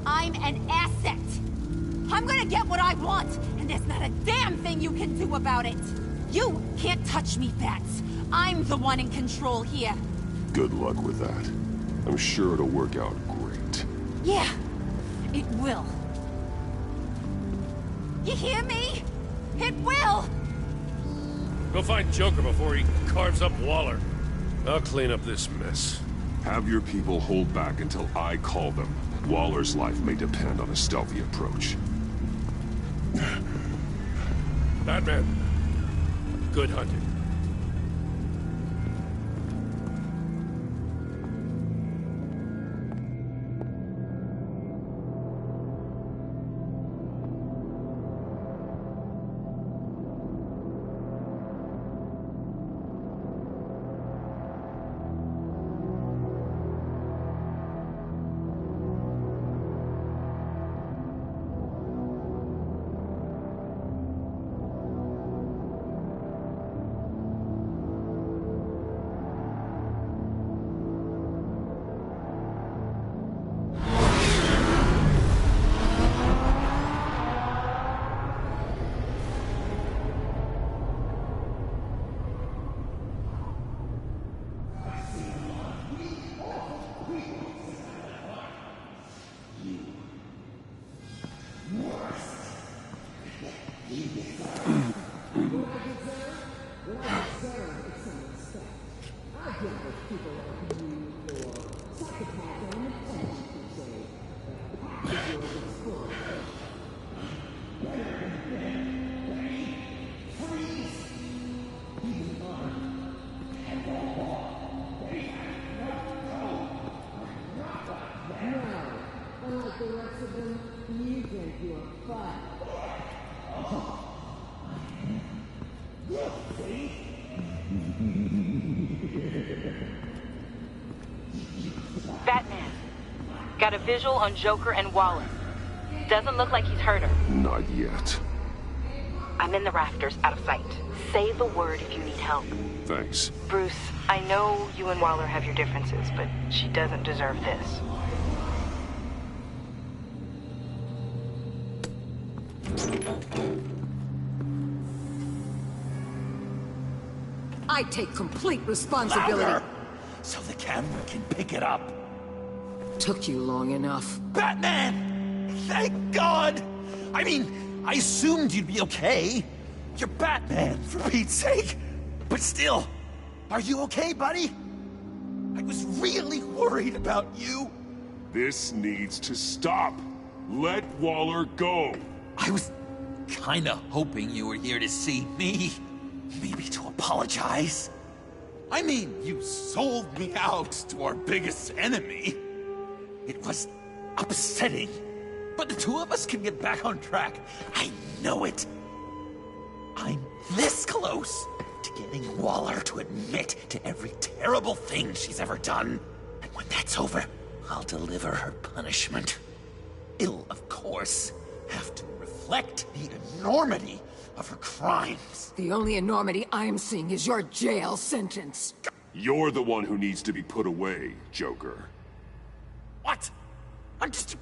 I'm an asset. I'm gonna get what I want, and there's not a damn thing you can do about it. You can't touch me, Bats. I'm the one in control here. Good luck with that. I'm sure it'll work out great. Yeah, it will. You hear me? It will! Go find Joker before he carves up Waller. I'll clean up this mess. Have your people hold back until I call them. Waller's life may depend on a stealthy approach. Batman, good hunting. Batman, got a visual on Joker and Waller. Doesn't look like he's hurt her. Not yet. I'm in the rafters, out of sight. Say the word if you need help. Thanks. Bruce, I know you and Waller have your differences, but she doesn't deserve this. I take complete responsibility. Louder, so the camera can pick it up. Took you long enough. Batman! Thank God! I mean, I assumed you'd be okay. You're Batman, for Pete's sake. But still, are you okay, buddy? I was really worried about you. This needs to stop. Let Waller go. I was kinda hoping you were here to see me. Maybe to apologize. I mean, you sold me out to our biggest enemy. It was upsetting, but the two of us can get back on track. I know it. I'm this close to getting Waller to admit to every terrible thing she's ever done. And when that's over, I'll deliver her punishment. It'll, of course, have to reflect the enormity of her crimes. The only enormity I'm seeing is your jail sentence. You're the one who needs to be put away, Joker. What? I'm just a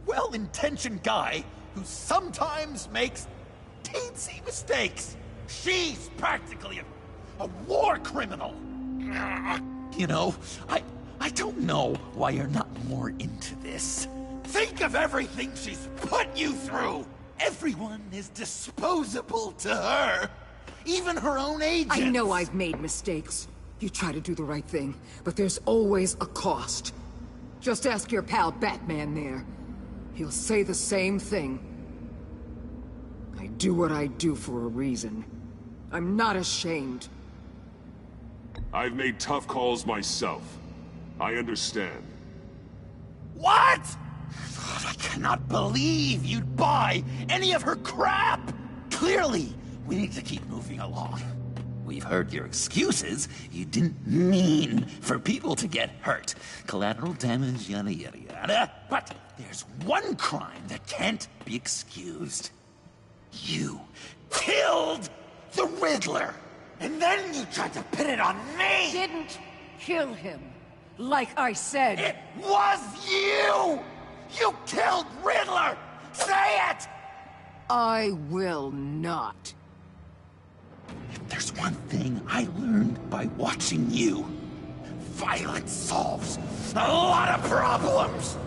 well-intentioned guy who sometimes makes teensy mistakes. She's practically a war criminal. You know, I don't know why you're not more into this. Think of everything she's put you through! Everyone is disposable to her. Even her own agents. I know I've made mistakes. You try to do the right thing, but there's always a cost. Just ask your pal Batman there. He'll say the same thing. I do what I do for a reason. I'm not ashamed. I've made tough calls myself. I understand. What? God, I cannot believe you'd buy any of her crap! Clearly, we need to keep moving along. We've heard your excuses. You didn't mean for people to get hurt. Collateral damage, yada yada yada. But there's one crime that can't be excused. You killed the Riddler! And then you tried to pin it on me! Didn't kill him. Like I said. It was you! You killed Riddler! Say it! I will not. If there's one thing I learned by watching you, violence solves a lot of problems!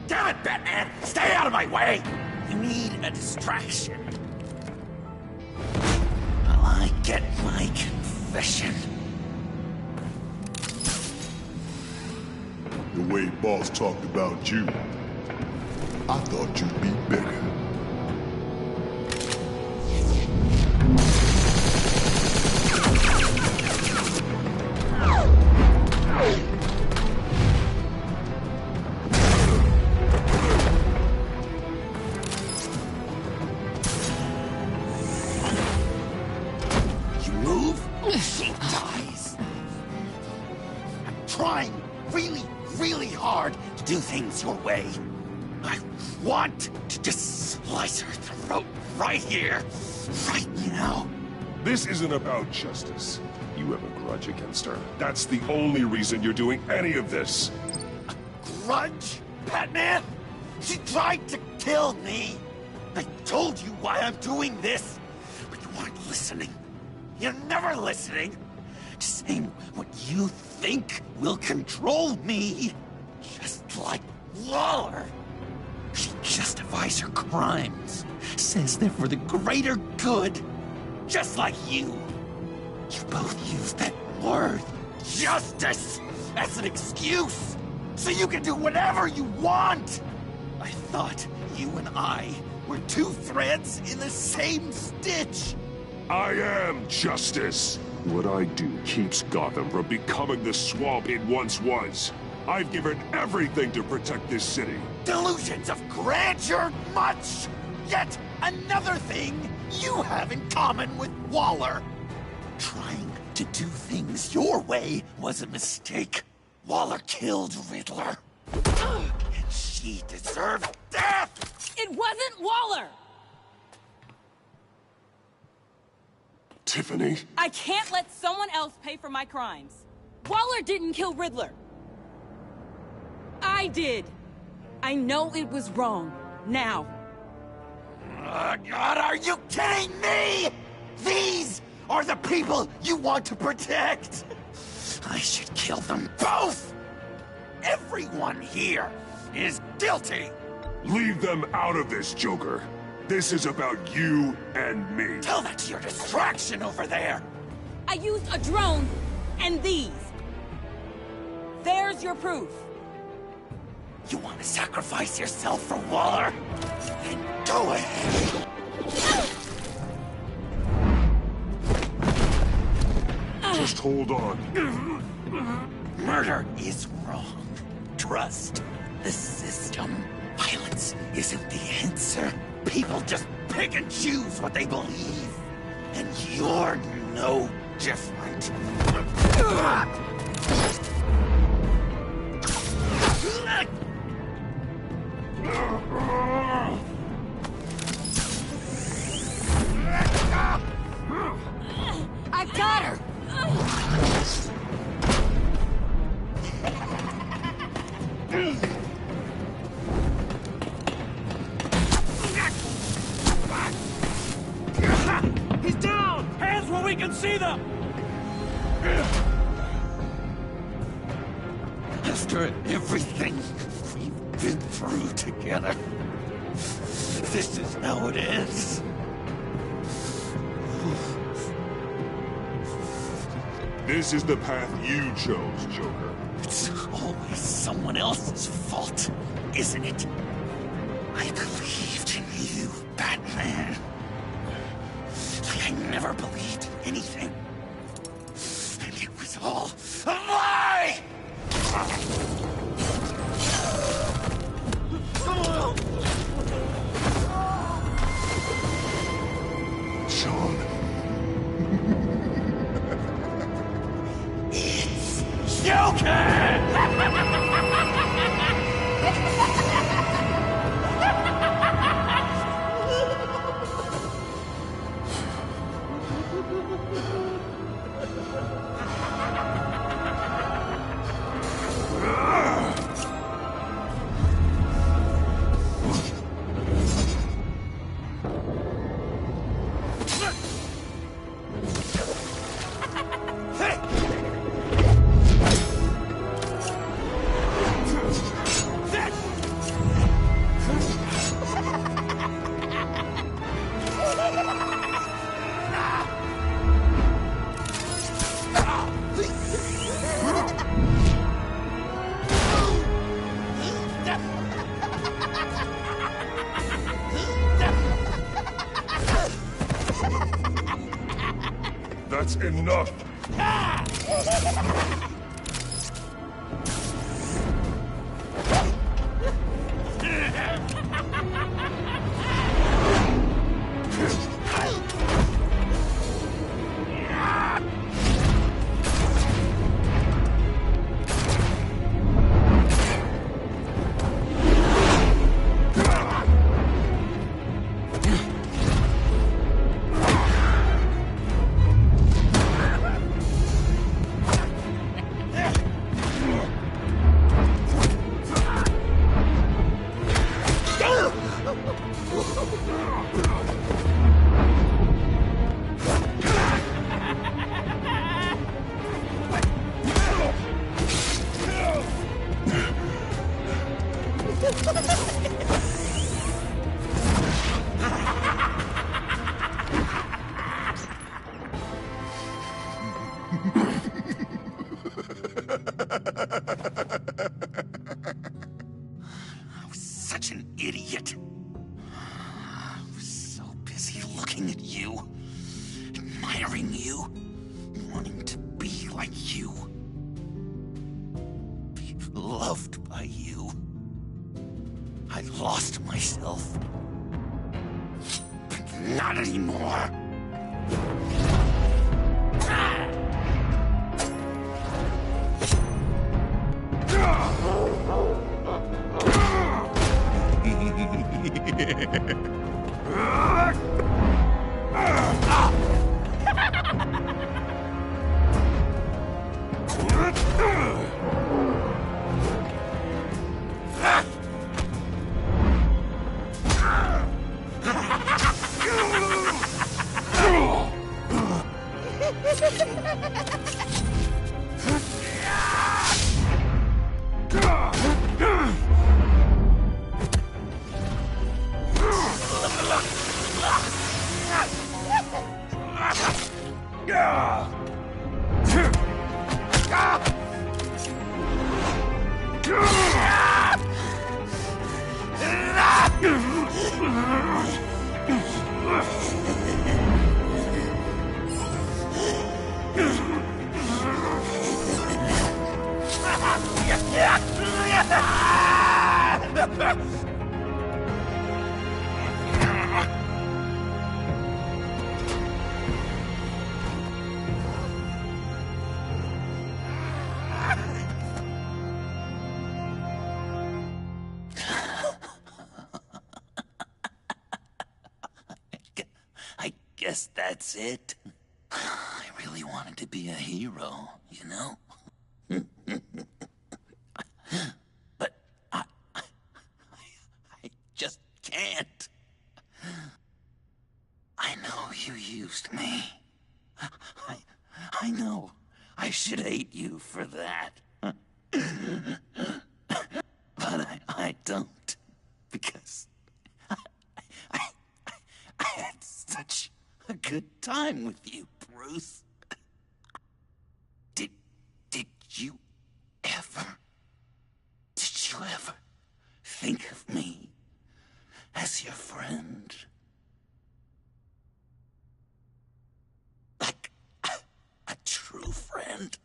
Damn it, Batman! Stay out of my way! You need a distraction. Well, I get my confession. The way Boss talked about you, I thought you'd be bigger. You move, she dies. I'm trying really hard to do things your way. I want to just slice her throat right here, right now. This isn't about justice. You have a grudge against her. That's the only reason you're doing any of this. Grudge? Batman? She tried to kill me. I told you why I'm doing this, but you weren't listening. You're never listening. Just saying what you think will control me. Just like Waller. She justifies her crimes. Says they're for the greater good. Just like you. You both use that word, justice, as an excuse. So you can do whatever you want. I thought you and I were two threads in the same stitch. I am justice. What I do keeps Gotham from becoming the swamp it once was. I've given everything to protect this city. Delusions of grandeur much! Yet another thing you have in common with Waller. Trying to do things your way was a mistake. Waller killed Riddler. And she deserved death! It wasn't Waller! Tiffany? I can't let someone else pay for my crimes. Waller didn't kill Riddler. I did. I know it was wrong. Now. God, are you kidding me? These are the people you want to protect. I should kill them both. Everyone here is guilty. Leave them out of this, Joker. This is about you and me. Tell that to your distraction over there. I used a drone and these. There's your proof. You want to sacrifice yourself for Waller? Then go ahead. Just hold on. Murder is wrong. Trust the system. Violence isn't the answer. People just pick and choose what they believe. And you're no different. I've got her! He's down! Hands where we can see them! After everything we've been through together, this is how it ends. This is the path you chose, Joker. It's always someone else's fault, isn't it? I believed in you, Batman. Like I never believed in anything. And it was all a lie! Sean. It's Joker! That's enough! I was such an idiot. I was so busy looking at you, admiring you, wanting to be like you. Be loved by you. I lost myself. But not anymore. I guess that's it. I really wanted to be a hero, you know? But I just can't. I know you used accused me. I know I should hate you for that. But I don't. Because I had such a good time with you, Bruce. Did you ever think of me as your friend? Like a true friend?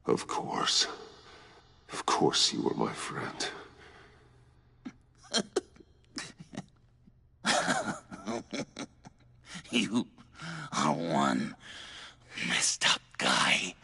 Of course. Of course you were my friend. You are one messed up guy.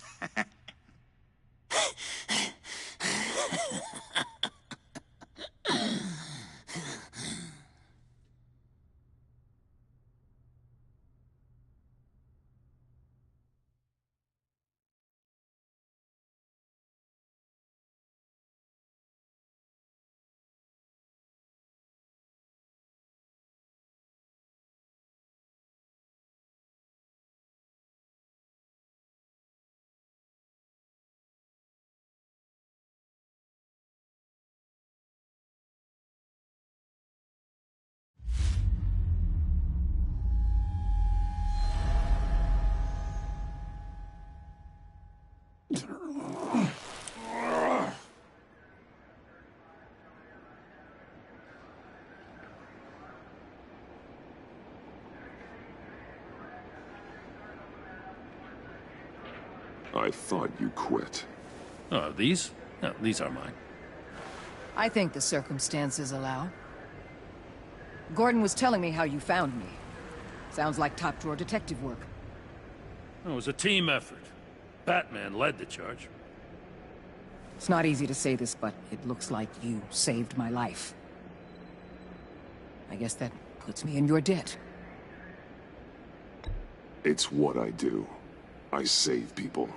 I thought you quit. Oh, these? No, these are mine. I think the circumstances allow. Gordon was telling me how you found me. Sounds like top-drawer detective work. It was a team effort. Batman led the charge. It's not easy to say this, but it looks like you saved my life. I guess that puts me in your debt. It's what I do. I save people.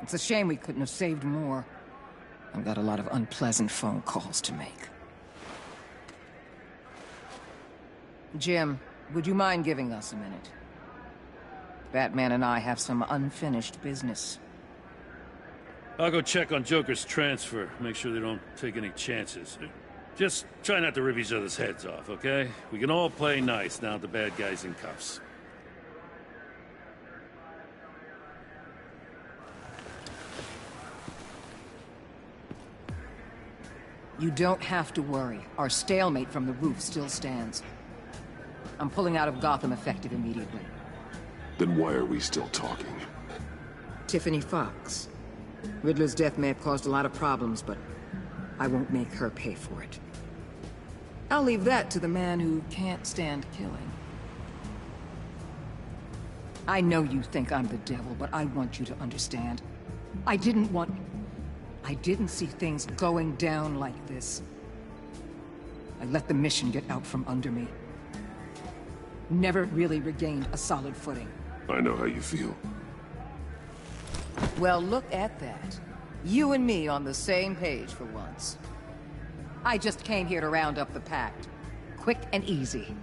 It's a shame we couldn't have saved more. I've got a lot of unpleasant phone calls to make. Jim, would you mind giving us a minute? Batman and I have some unfinished business. I'll go check on Joker's transfer, make sure they don't take any chances. Just try not to rip each other's heads off, okay? We can all play nice now that the bad guy's in cuffs. You don't have to worry. Our stalemate from the roof still stands. I'm pulling out of Gotham effective immediately. Then why are we still talking? Tiffany Fox. Riddler's death may have caused a lot of problems, but I won't make her pay for it. I'll leave that to the man who can't stand killing. I know you think I'm the devil, but I want you to understand. I didn't see things going down like this. I let the mission get out from under me. Never really regained a solid footing. I know how you feel. Well, look at that. You and me on the same page for once. I just came here to round up the Pact. Quick and easy.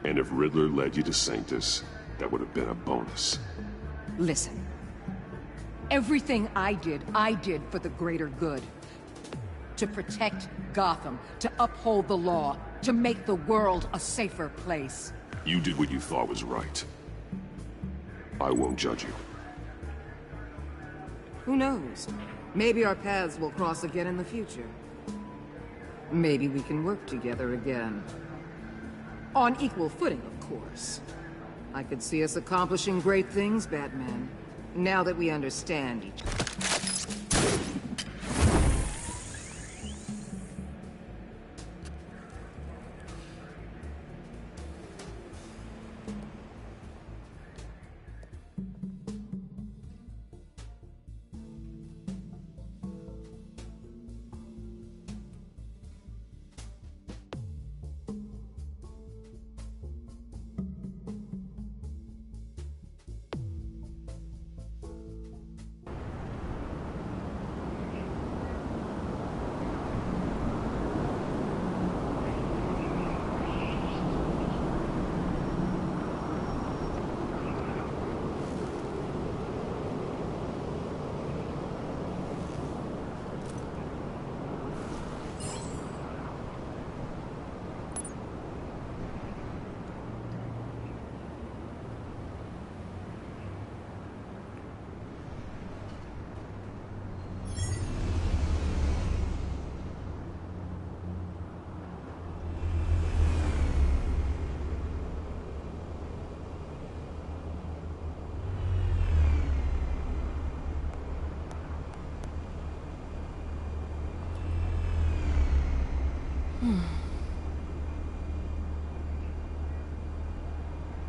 And if Riddler led you to Sanctus, that would have been a bonus. Listen. Everything I did for the greater good. To protect Gotham, to uphold the law, to make the world a safer place. You did what you thought was right. I won't judge you. Who knows? Maybe our paths will cross again in the future. Maybe we can work together again. On equal footing, of course. I could see us accomplishing great things, Batman. Now that we understand each other.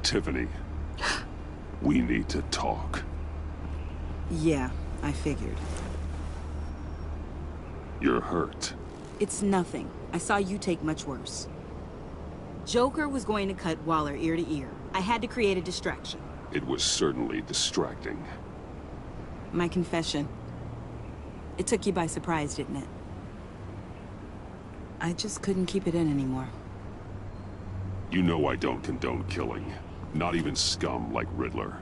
Tiffany, we need to talk. Yeah, I figured. You're hurt. It's nothing. I saw you take much worse. Joker was going to cut Waller ear to ear. I had to create a distraction. It was certainly distracting. My confession. It took you by surprise, didn't it? I just couldn't keep it in anymore. You know I don't condone killing. Not even scum like Riddler.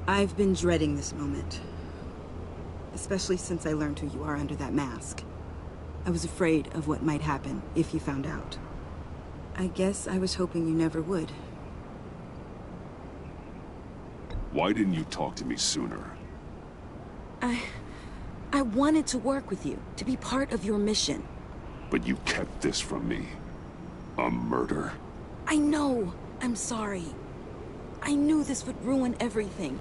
I've been dreading this moment. Especially since I learned who you are under that mask. I was afraid of what might happen if you found out. I guess I was hoping you never would. Why didn't you talk to me sooner? I wanted to work with you, to be part of your mission. But you kept this from me. A murder. I know. I'm sorry. I knew this would ruin everything.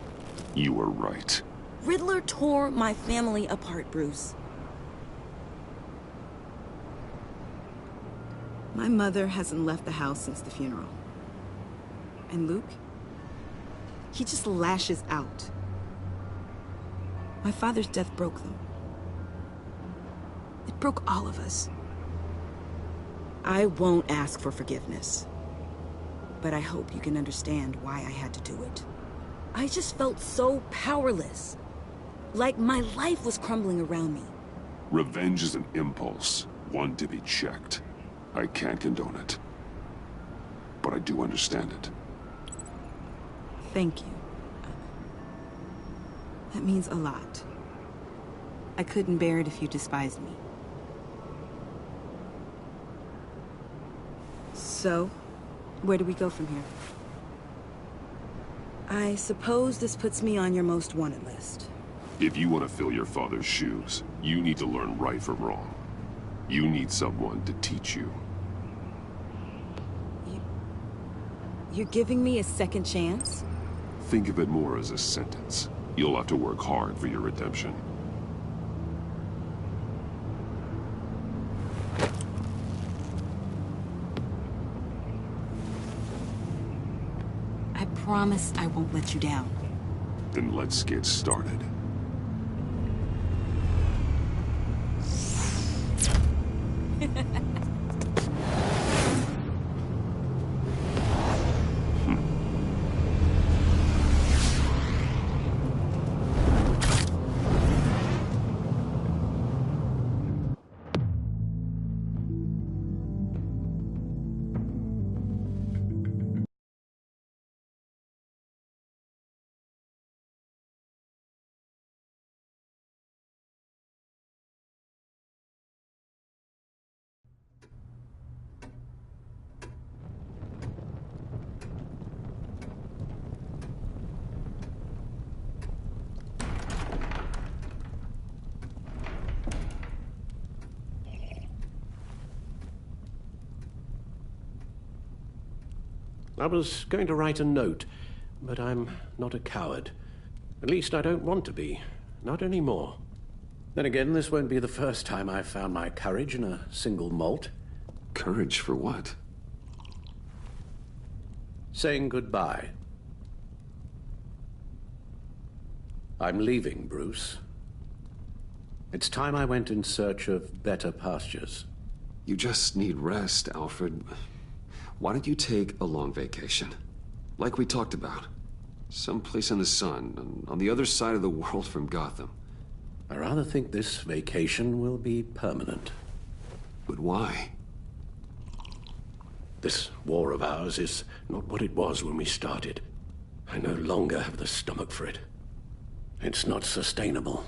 You were right. Riddler tore my family apart, Bruce. My mother hasn't left the house since the funeral. And Luke? He just lashes out. My father's death broke them. It broke all of us. I won't ask for forgiveness. But I hope you can understand why I had to do it. I just felt so powerless. Like my life was crumbling around me. Revenge is an impulse, one to be checked. I can't condone it. But I do understand it. Thank you. That means a lot. I couldn't bear it if you despised me. So, where do we go from here? I suppose this puts me on your most wanted list. If you want to fill your father's shoes, you need to learn right from wrong. You need someone to teach you. You're giving me a second chance? Think of it more as a sentence. You'll have to work hard for your redemption. I promise I won't let you down. Then let's get started. I was going to write a note, but I'm not a coward. At least I don't want to be. Not anymore. Then again, this won't be the first time I've found my courage in a single malt. Courage for what? Saying goodbye. I'm leaving, Bruce. It's time I went in search of better pastures. You just need rest, Alfred. Why don't you take a long vacation? Like we talked about. Someplace in the sun, on the other side of the world from Gotham. I rather think this vacation will be permanent. But why? This war of ours is not what it was when we started. I no longer have the stomach for it. It's not sustainable.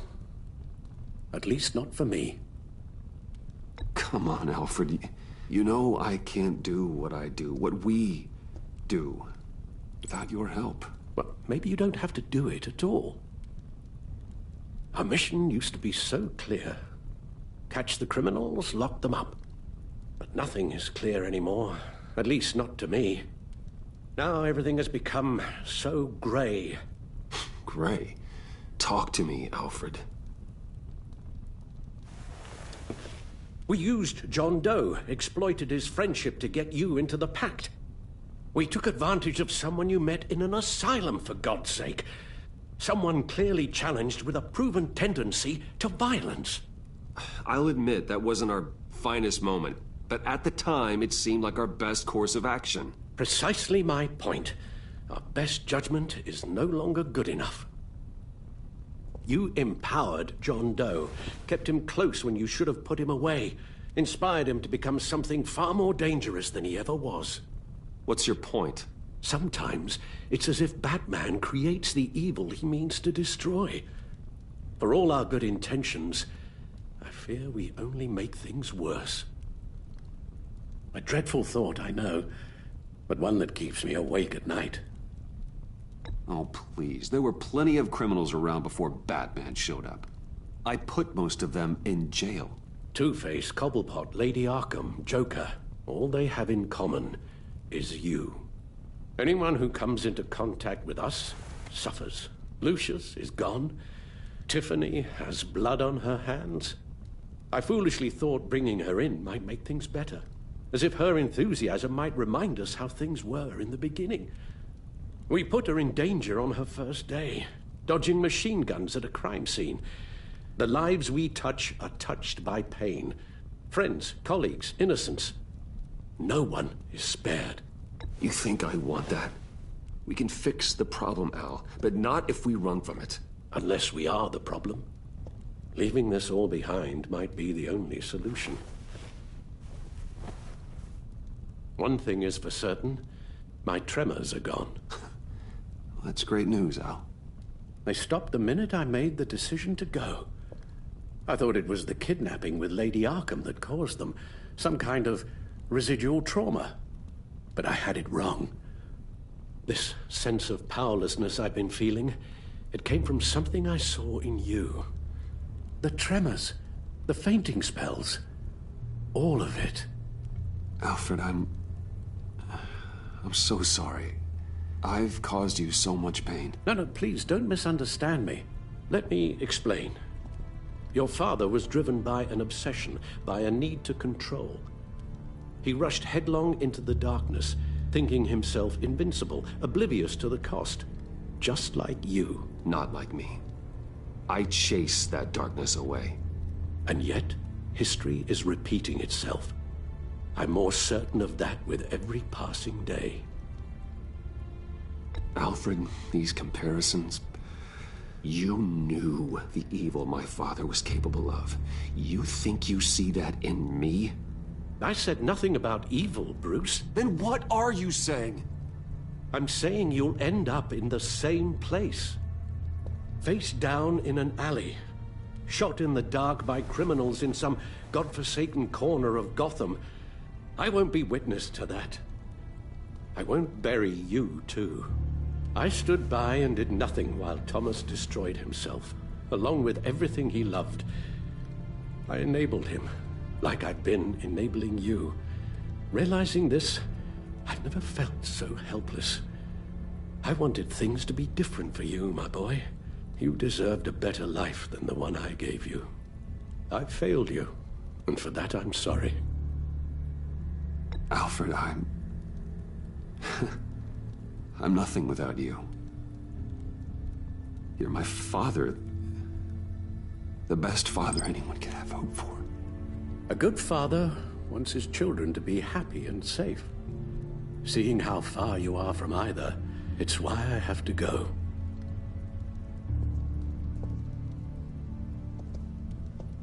At least not for me. Come on, Alfred. You know I can't do what I do, what we do, without your help. Well, maybe you don't have to do it at all. Our mission used to be so clear. Catch the criminals, lock them up. But nothing is clear anymore, at least not to me. Now everything has become so gray. Gray? Talk to me, Alfred. We used John Doe, exploited his friendship to get you into the Pact. We took advantage of someone you met in an asylum, for God's sake. Someone clearly challenged with a proven tendency to violence. I'll admit that wasn't our finest moment, but at the time it seemed like our best course of action. Precisely my point. Our best judgment is no longer good enough. You empowered John Doe, kept him close when you should have put him away, inspired him to become something far more dangerous than he ever was. What's your point? Sometimes it's as if Batman creates the evil he means to destroy. For all our good intentions, I fear we only make things worse. A dreadful thought, I know, but one that keeps me awake at night. Oh, please. There were plenty of criminals around before Batman showed up. I put most of them in jail. Two-Face, Cobblepot, Lady Arkham, Joker, all they have in common is you. Anyone who comes into contact with us suffers. Lucius is gone. Tiffany has blood on her hands. I foolishly thought bringing her in might make things better, as if her enthusiasm might remind us how things were in the beginning. We put her in danger on her first day, dodging machine guns at a crime scene. The lives we touch are touched by pain. Friends, colleagues, innocents. No one is spared. You think I want that? We can fix the problem, Al, but not if we run from it. Unless we are the problem. Leaving this all behind might be the only solution. One thing is for certain, my tremors are gone. That's great news, Al. They stopped the minute I made the decision to go. I thought it was the kidnapping with Lady Arkham that caused them, some kind of residual trauma. But I had it wrong. This sense of powerlessness I've been feeling, it came from something I saw in you. The tremors, the fainting spells, all of it. Alfred, I'm so sorry. I've caused you so much pain. No, please, don't misunderstand me. Let me explain. Your father was driven by an obsession, by a need to control. He rushed headlong into the darkness, thinking himself invincible, oblivious to the cost. Just like you. Not like me. I chased that darkness away. And yet, history is repeating itself. I'm more certain of that with every passing day. Alfred, these comparisons... You knew the evil my father was capable of. You think you see that in me? I said nothing about evil, Bruce. Then what are you saying? I'm saying you'll end up in the same place. Face down in an alley. Shot in the dark by criminals in some godforsaken corner of Gotham. I won't be witness to that. I won't bury you, too. I stood by and did nothing while Thomas destroyed himself, along with everything he loved. I enabled him, like I've been enabling you. Realizing this, I've never felt so helpless. I wanted things to be different for you, my boy. You deserved a better life than the one I gave you. I failed you, and for that I'm sorry. Alfred, I'm nothing without you. You're my father. The best father anyone could have hoped for. A good father wants his children to be happy and safe. Seeing how far you are from either, it's why I have to go.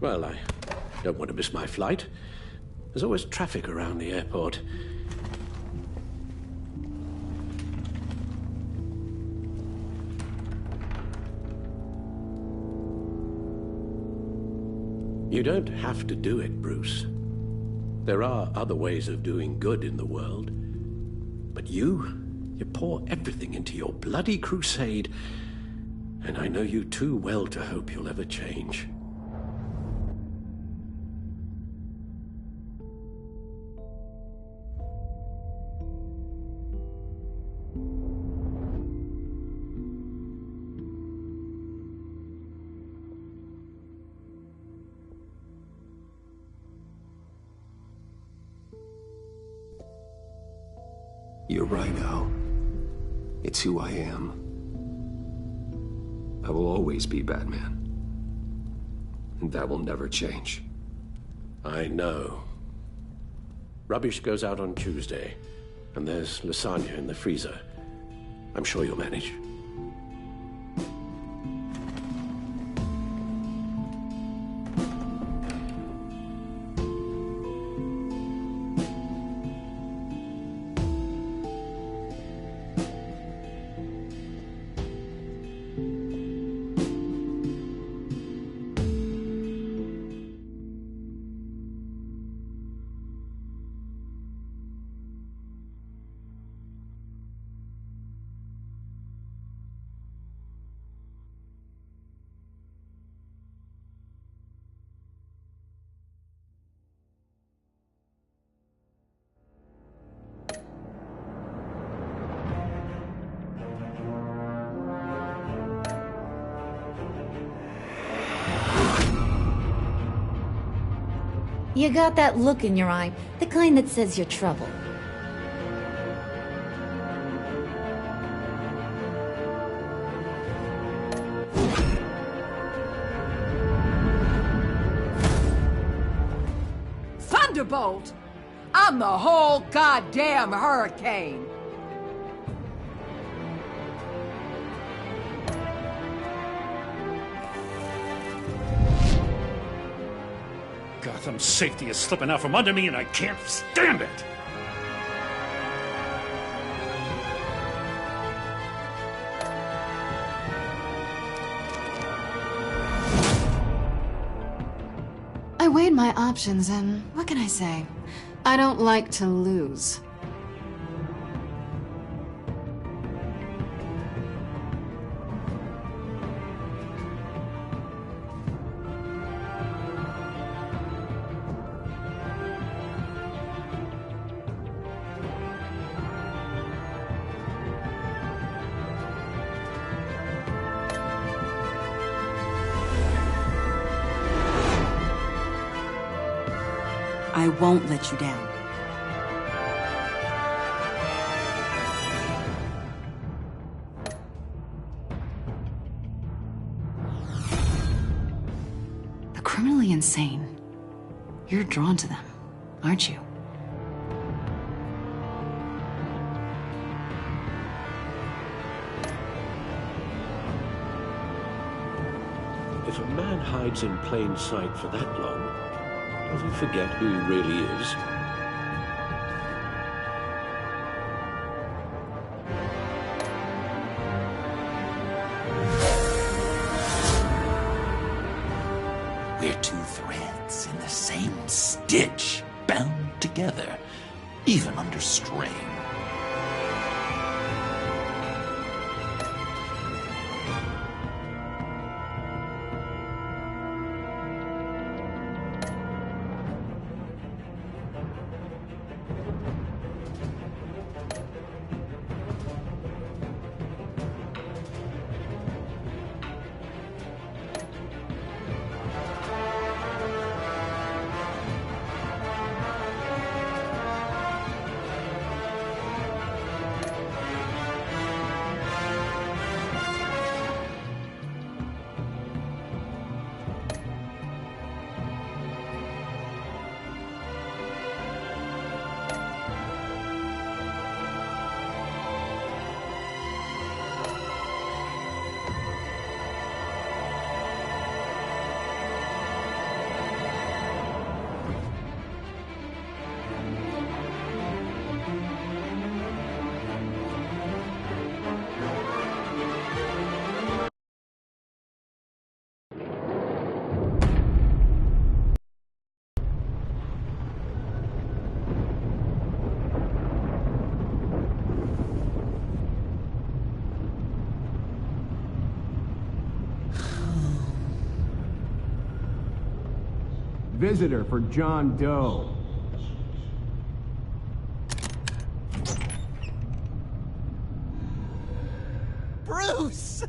Well, I don't want to miss my flight. There's always traffic around the airport. You don't have to do it, Bruce. There are other ways of doing good in the world. But you pour everything into your bloody crusade, and I know you too well to hope you'll ever change. You're right, Al. It's who I am. I will always be Batman. And that will never change. I know. Rubbish goes out on Tuesday, and there's lasagna in the freezer. I'm sure you'll manage. You got that look in your eye, the kind that says you're trouble. Thunderbolt! I'm the whole goddamn hurricane! Gotham's safety is slipping out from under me and I can't stand it! I weighed my options and what can I say? I don't like to lose. I won't let you down. The criminally insane. You're drawn to them, aren't you? If a man hides in plain sight for that long, does he forget who he really is? We're two threads in the same stitch, bound together, even under strain. Visitor for John Doe. Bruce!